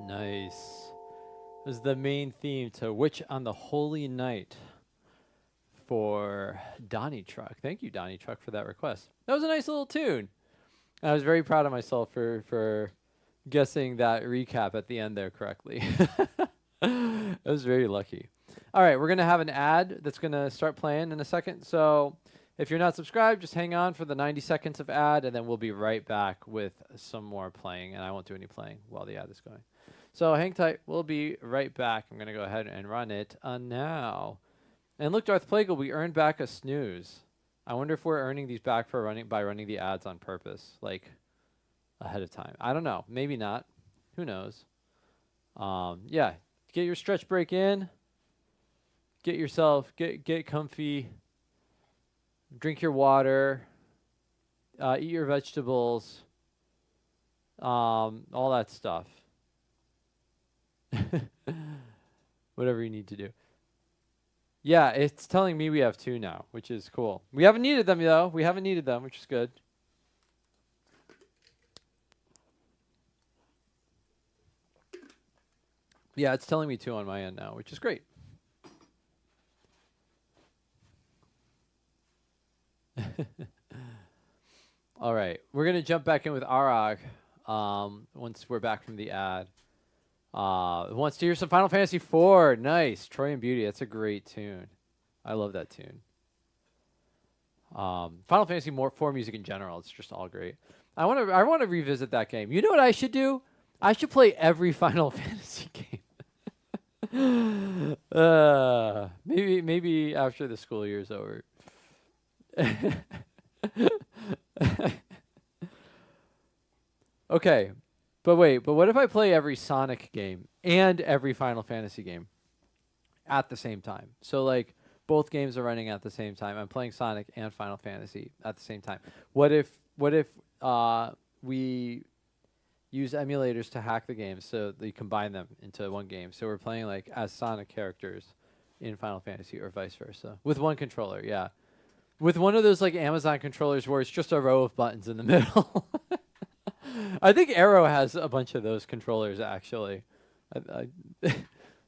Nice. This is the main theme to Witch on the Holy Night for Donnie Truck. Thank you, Donnie Truck, for that request. That was a nice little tune. I was very proud of myself for guessing that recap at the end there correctly. I was very lucky. All right, we're going to have an ad that's going to start playing in a second. So if you're not subscribed, just hang on for the 90 seconds of ad, and then we'll be right back with some more playing. And I won't do any playing while the ad is going. So hang tight. We'll be right back. I'm going to go ahead and run it now. And look, Darth Plague, we earned back a snooze. I wonder if we're earning these back for by running the ads on purpose, like ahead of time. I don't know. Maybe not. Who knows? Yeah. Get your stretch break in. Get yourself, get comfy. Drink your water. Eat your vegetables. All that stuff. Whatever you need to do. Yeah, it's telling me we have 2 now, which is cool. We haven't needed them, though. We haven't needed them, which is good. Yeah, it's telling me 2 on my end now, which is great. All right, we're going to jump back in with Arag once we're back from the ad. Wants to hear some Final Fantasy IV. Nice. Troy and Beauty. That's a great tune. I love that tune. Final Fantasy IV music in general. It's just all great. I want to revisit that game. You know what I should do? I should play every Final Fantasy game. Maybe after the school year's over. Okay. But what if I play every Sonic game and every Final Fantasy game at the same time? So like both games are running at the same time. I'm playing Sonic and Final Fantasy at the same time. What if we use emulators to hack the games so they combine them into one game? So we're playing like as Sonic characters in Final Fantasy or vice versa with one controller. Yeah. With one of those like Amazon controllers where it's just a row of buttons in the middle. I think Arrow has a bunch of those controllers, actually. It's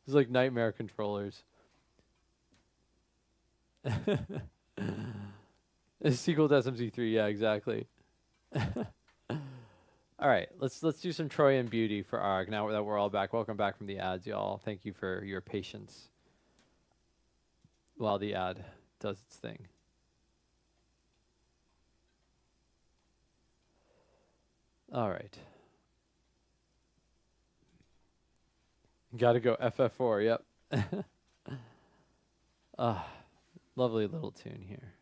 like nightmare controllers. A sequel to SMZ3, yeah, exactly. All right, let's do some Troy and Beauty for ARG now that we're all back. Welcome back from the ads, y'all. Thank you for your patience while the ad does its thing. All right. Gotta go FF4, yep. Lovely little tune here.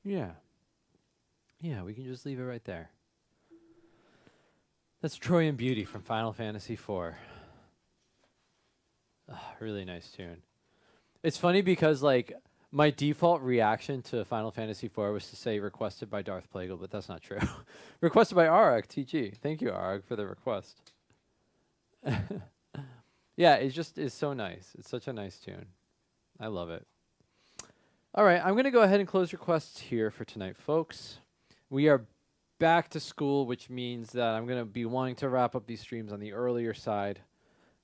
Yeah. Yeah, we can just leave it right there. That's Trojan Beauty from Final Fantasy IV. Really nice tune. It's funny because like my default reaction to Final Fantasy IV was to say requested by Darth Plagueis, but that's not true. Requested by Arag TG. Thank you, Arag, for the request. Yeah, it's so nice. It's such a nice tune. I love it. All right, I'm going to go ahead and close requests here for tonight, folks. We are back to school, which means that I'm going to be wanting to wrap up these streams on the earlier side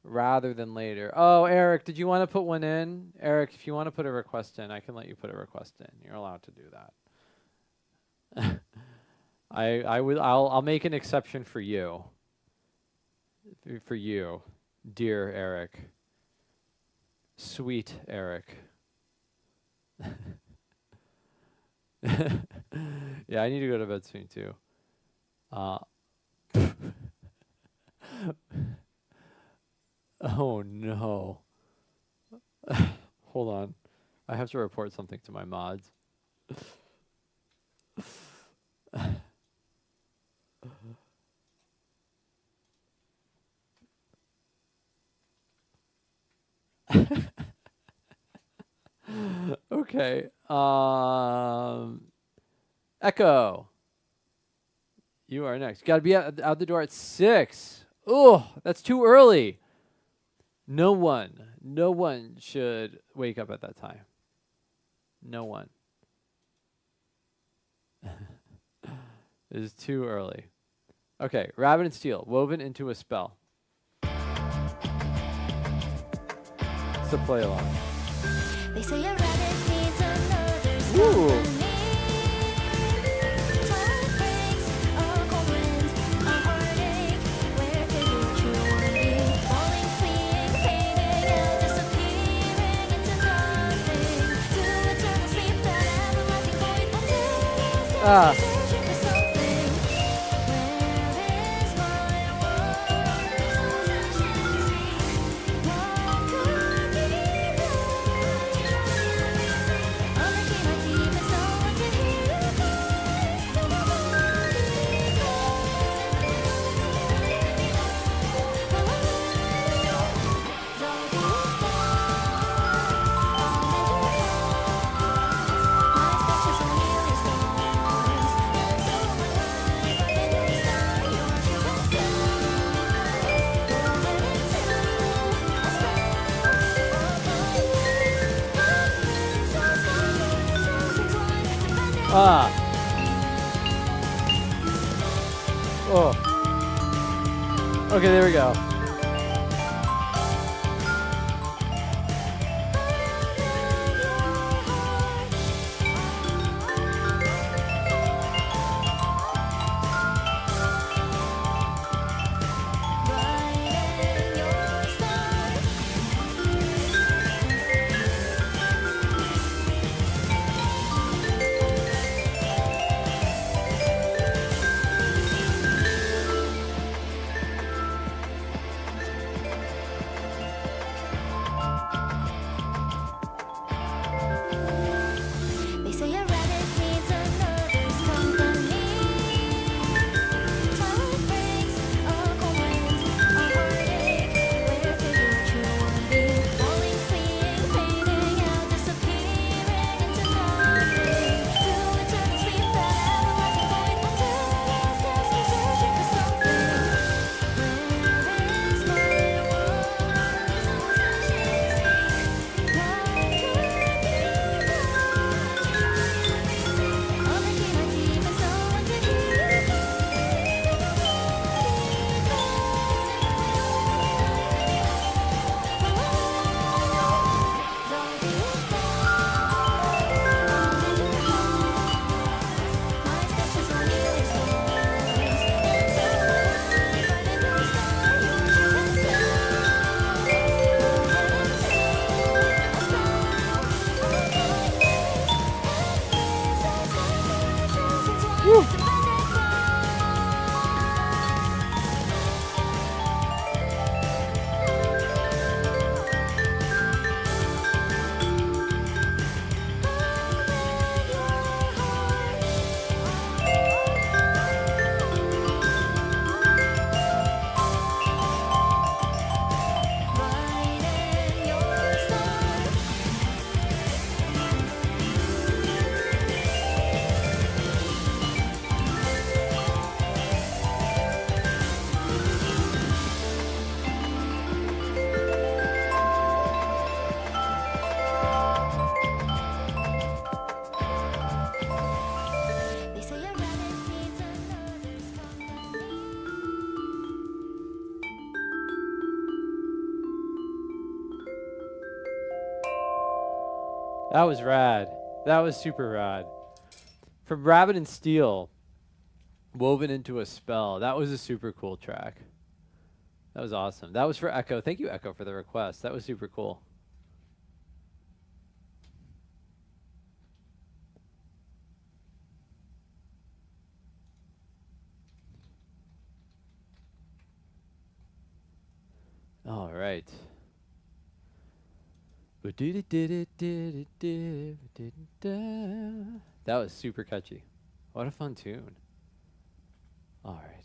rather than later. Oh, Eric, did you want to put one in? Eric, if you want to put a request in, I can let you put a request in. You're allowed to do that. I'll make an exception for you. For you, dear Eric. Sweet Eric. Yeah, I need to go to bed soon too. Oh no. Hold on. I have to report something to my mods. Okay. Echo. You are next. Got to be out the door at 6. Oh, that's too early. No one should wake up at that time. No one. It is too early. Okay, Rabbit and Steel, woven into a spell. It's a play along. They say a rabbit needs another's Ooh. company. Time breaks, a cold wind, a heartache. Where could you want be? Falling, fleeing, fading, and disappearing into nothing. To eternal sleep, that everlasting void. Until searching for something. Where is my world? What could be Oh. Okay, there we go. That was rad. That was super rad. From Rabbit and Steel, Woven into a Spell. That was a super cool track. That was awesome. That was for Echo. Thank you, Echo, for the request. That was super cool. All right. That was super catchy. What a fun tune. All right.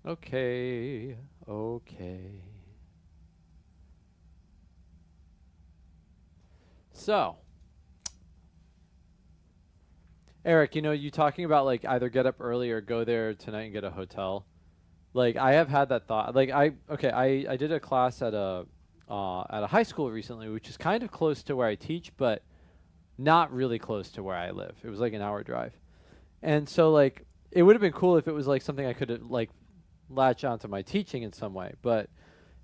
Okay. Okay. So, Eric, you know, you talking about like either get up early or go there tonight and get a hotel. Like I have had that thought. Like I did a class at a high school recently, which is kind of close to where I teach, but not really close to where I live. It was like an hour drive. And so like it would have been cool if it was like something I could like latch onto my teaching in some way, but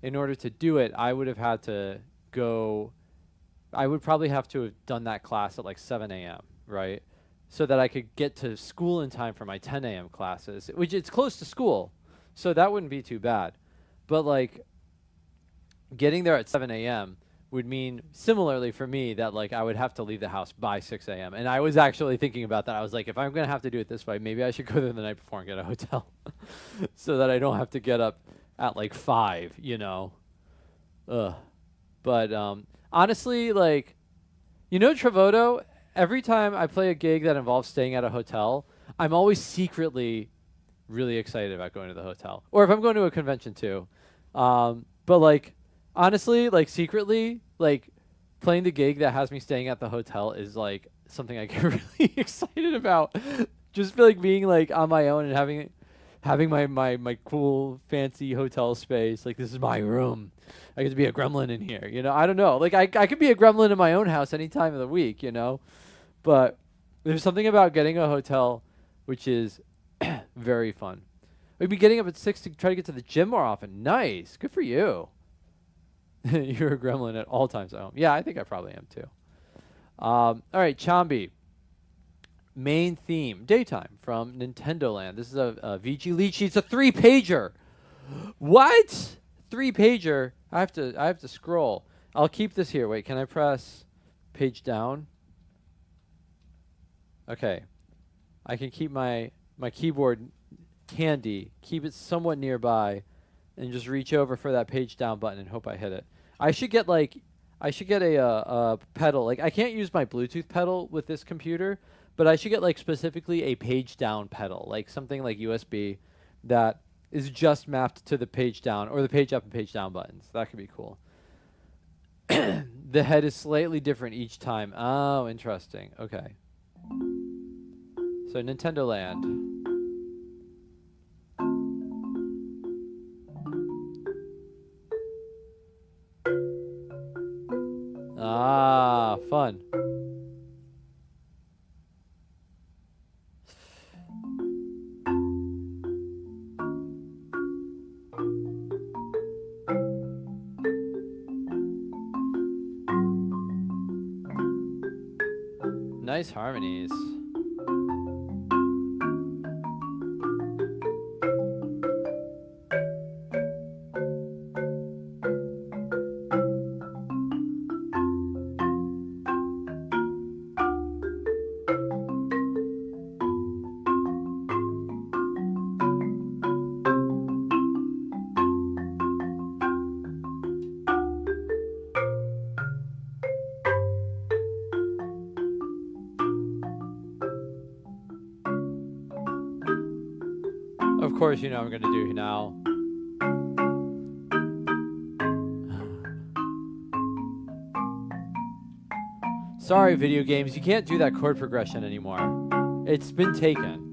in order to do it, I would have had to go I would probably have to have done that class at like 7 a.m., right? So that I could get to school in time for my 10 a.m. classes, which it's close to school. So that wouldn't be too bad. But like getting there at 7 a.m. would mean similarly for me that like I would have to leave the house by 6 a.m. And I was actually thinking about that. I was like, if I'm going to have to do it this way, maybe I should go there the night before and get a hotel so that I don't have to get up at like 5, you know? Ugh. But honestly, like, you know, Travoto, every time I play a gig that involves staying at a hotel, I'm always secretly really excited about going to the hotel. Or if I'm going to a convention too. But like, honestly, like secretly, like playing the gig that has me staying at the hotel is like something I get really excited about. Just feel like being like on my own and having my cool fancy hotel space. Like this is my room. I get to be a gremlin in here, you know. I don't know. Like I could be a gremlin in my own house any time of the week, you know. But there's something about getting a hotel which is very fun. We'd be getting up at 6 to try to get to the gym more often. Nice. Good for you. You're a gremlin at all times at home. Yeah, I think I probably am too. All right, Chambi. Main theme, daytime from Nintendo Land. This is a VG lead sheet. It's a 3-pager. What? 3-pager? I have to scroll. I'll keep this here. Wait, can I press page down? Okay. I can keep my keyboard handy, keep it somewhat nearby, and just reach over for that page down button and hope I hit it. I should get a pedal. Like I can't use my Bluetooth pedal with this computer, but I should get like specifically a page down pedal, like something like USB that is just mapped to the page down or the page up and page down buttons. That could be cool. The head is slightly different each time. Oh, interesting. Okay. So Nintendo Land. Ah, fun. Nice harmonies. Of course, you know what I'm going to do now. Sorry, video games, you can't do that chord progression anymore. It's been taken.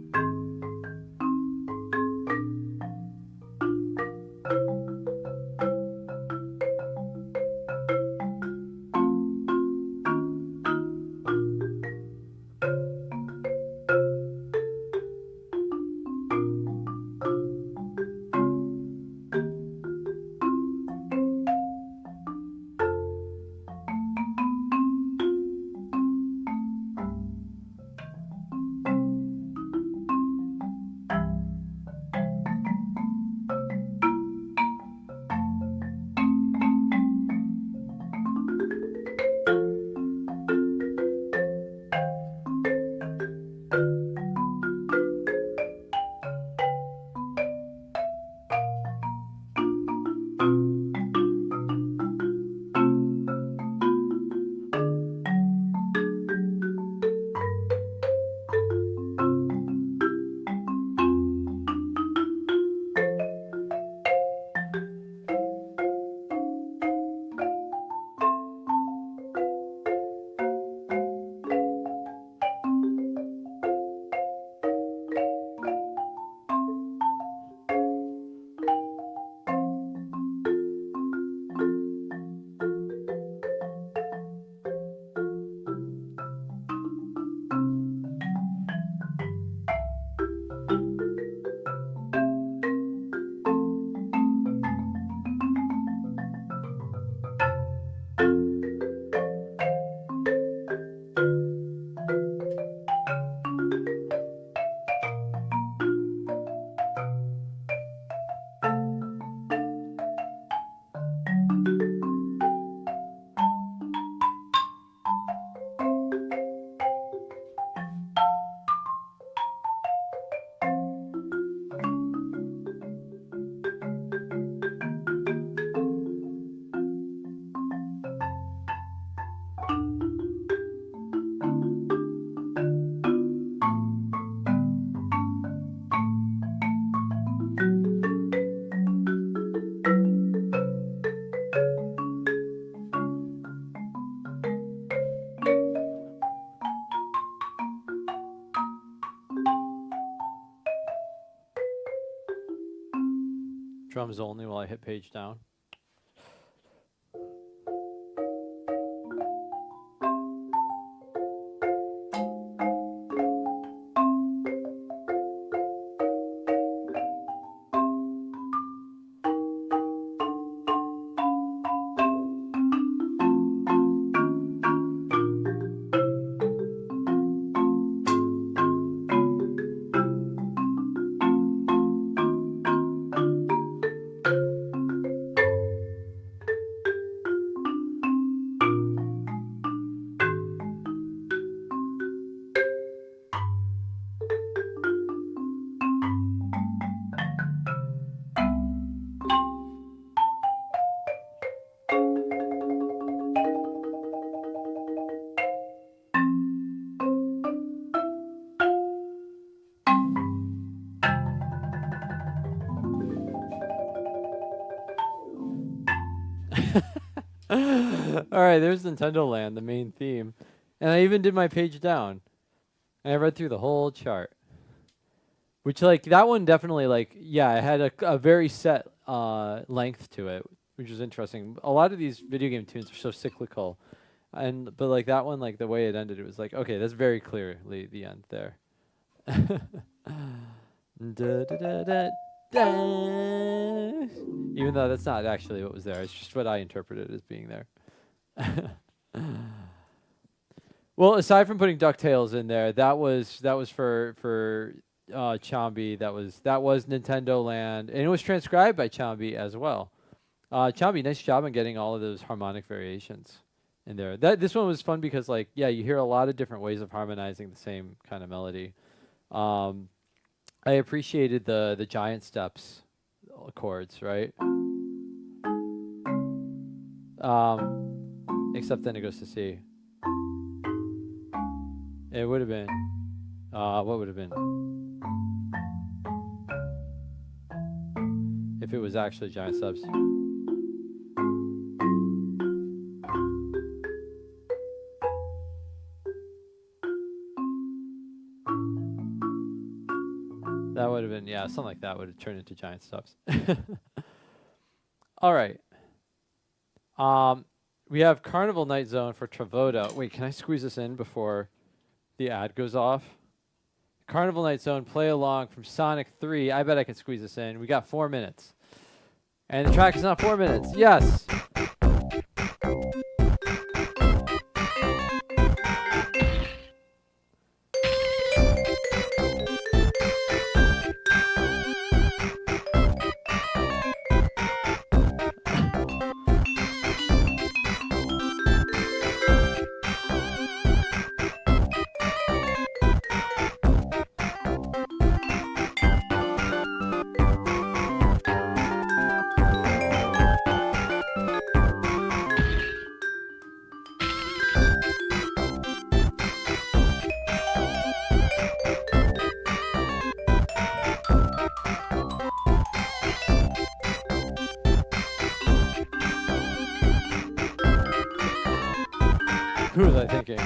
Drums only while I hit page down. All right, there's Nintendo Land, the main theme. And I even did my page down. And I read through the whole chart. Which, like, that one definitely, like, yeah, it had a very set length to it, which was interesting. A lot of these video game tunes are so cyclical. But, like, that one, like, the way it ended, it was like, okay, that's very clearly the end there. Da, da, da, da, da. Even though that's not actually what was there. It's just what I interpreted as being there. Well, aside from putting DuckTales in there, that was for Chambi. That was Nintendo Land, and it was transcribed by Chambi as well. Chambi, nice job on getting all of those harmonic variations in there. This one was fun because, like, yeah, you hear a lot of different ways of harmonizing the same kind of melody. I appreciated the giant steps chords, right? Except then it goes to C. It would have been, what would have been? If it was actually giant steps. That would have been, yeah, something like that would have turned into giant steps. All right. We have Carnival Night Zone for Travoda. Wait, can I squeeze this in before the ad goes off? Carnival Night Zone, play along from Sonic 3. I bet I can squeeze this in. We got 4 minutes. And the track is not 4 minutes. Yes. Who was I thinking?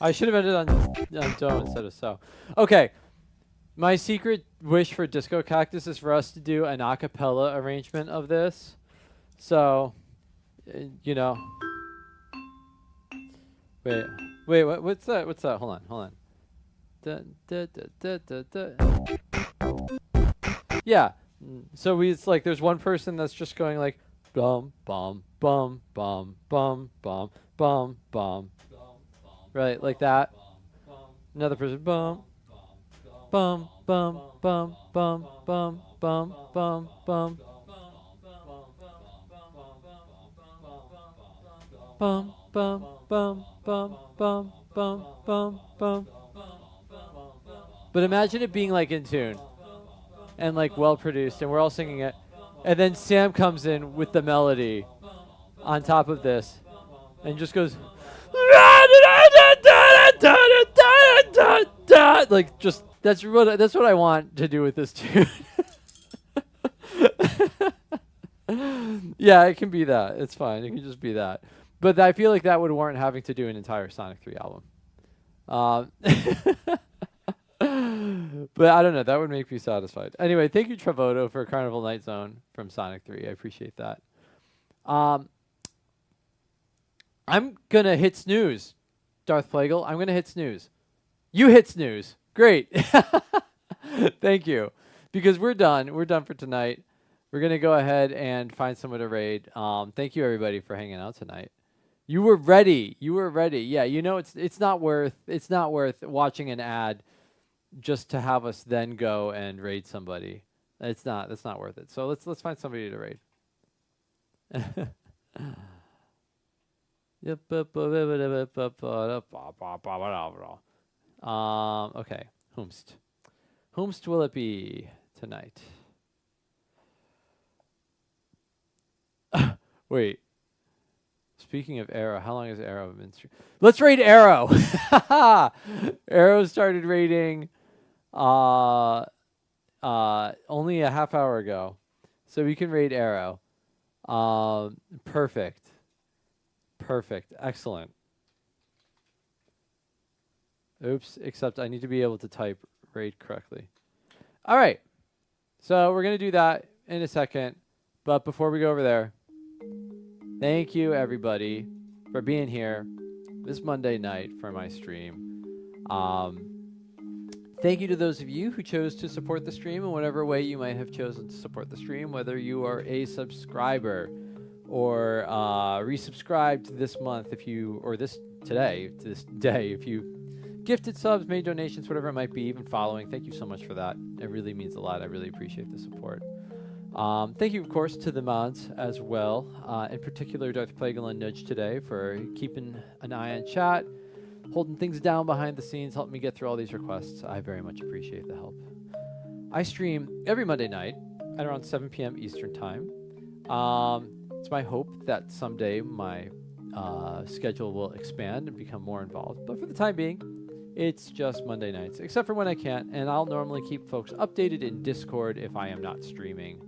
I should have ended on do instead of so. Okay. My secret wish for Disco Cactus is for us to do an a cappella arrangement of this. So, you know. Wait, what's that? What's that? Hold on. Yeah. So it's like there's one person that's just going like bum bum bum bum bum bum bum bum. Right, like that. Another person bum bum bum bum bum bum bum bum bum bum bum bum bum bum bum bum bum. But imagine it being like in tune and like well produced, and we're all singing it, and then Sam comes in with the melody on top of this, and just goes like just that's what I want to do with this tune. Yeah, it can be that. It's fine. It can just be that. But I feel like that would warrant having to do an entire Sonic 3 album. But I don't know. That would make me satisfied. Anyway, thank you, Trevoto, for Carnival Night Zone from Sonic 3. I appreciate that. I'm going to hit snooze, Darth Plagueis. I'm going to hit snooze. You hit snooze. Great. Thank you. Because we're done. We're done for tonight. We're going to go ahead and find someone to raid. Thank you, everybody, for hanging out tonight. You were ready. You were ready. Yeah, you know it's not worth watching an ad just to have us then go and raid somebody. That's not worth it. So let's find somebody to raid. Okay. Whomst will it be tonight? Wait. Speaking of Arrow, how long has Arrow been streaming? Let's raid Arrow. Arrow started raiding only a half hour ago. So we can raid Arrow. Perfect. Excellent. Oops, except I need to be able to type raid correctly. All right. So we're going to do that in a second. But before we go over there, thank you, everybody, for being here this Monday night for my stream. Thank you to those of you who chose to support the stream in whatever way you might have chosen to support the stream, whether you are a subscriber or resubscribed this month if you, or this day, if you gifted subs, made donations, whatever it might be, even following. Thank you so much for that. It really means a lot. I really appreciate the support. Thank you, of course, to the mods as well. In particular, Darth Plagueis and Nudge today for keeping an eye on chat, holding things down behind the scenes, helping me get through all these requests. I very much appreciate the help. I stream every Monday night at around 7 p.m. Eastern Time. It's my hope that someday my schedule will expand and become more involved. But for the time being, it's just Monday nights, except for when I can't. And I'll normally keep folks updated in Discord if I am not streaming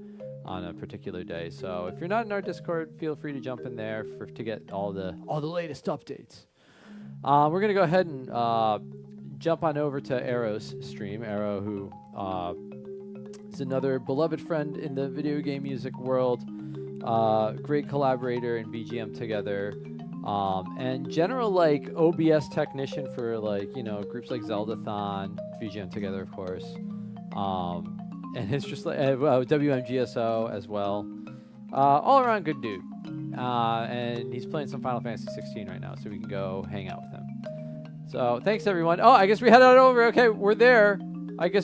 on a particular day. So if you're not in our Discord, feel free to jump in there to get all the latest updates. We're gonna go ahead and jump on over to Arrow's stream. Arrow, who is another beloved friend in the video game music world, great collaborator in VGM together, and general like OBS technician for like groups like Zeldathon, VGM together, of course. And it's just like WMGSO as well. All around good dude. And he's playing some Final Fantasy 16 right now, so we can go hang out with him. So thanks, everyone. Oh, I guess we head on over. Okay, we're there. I guess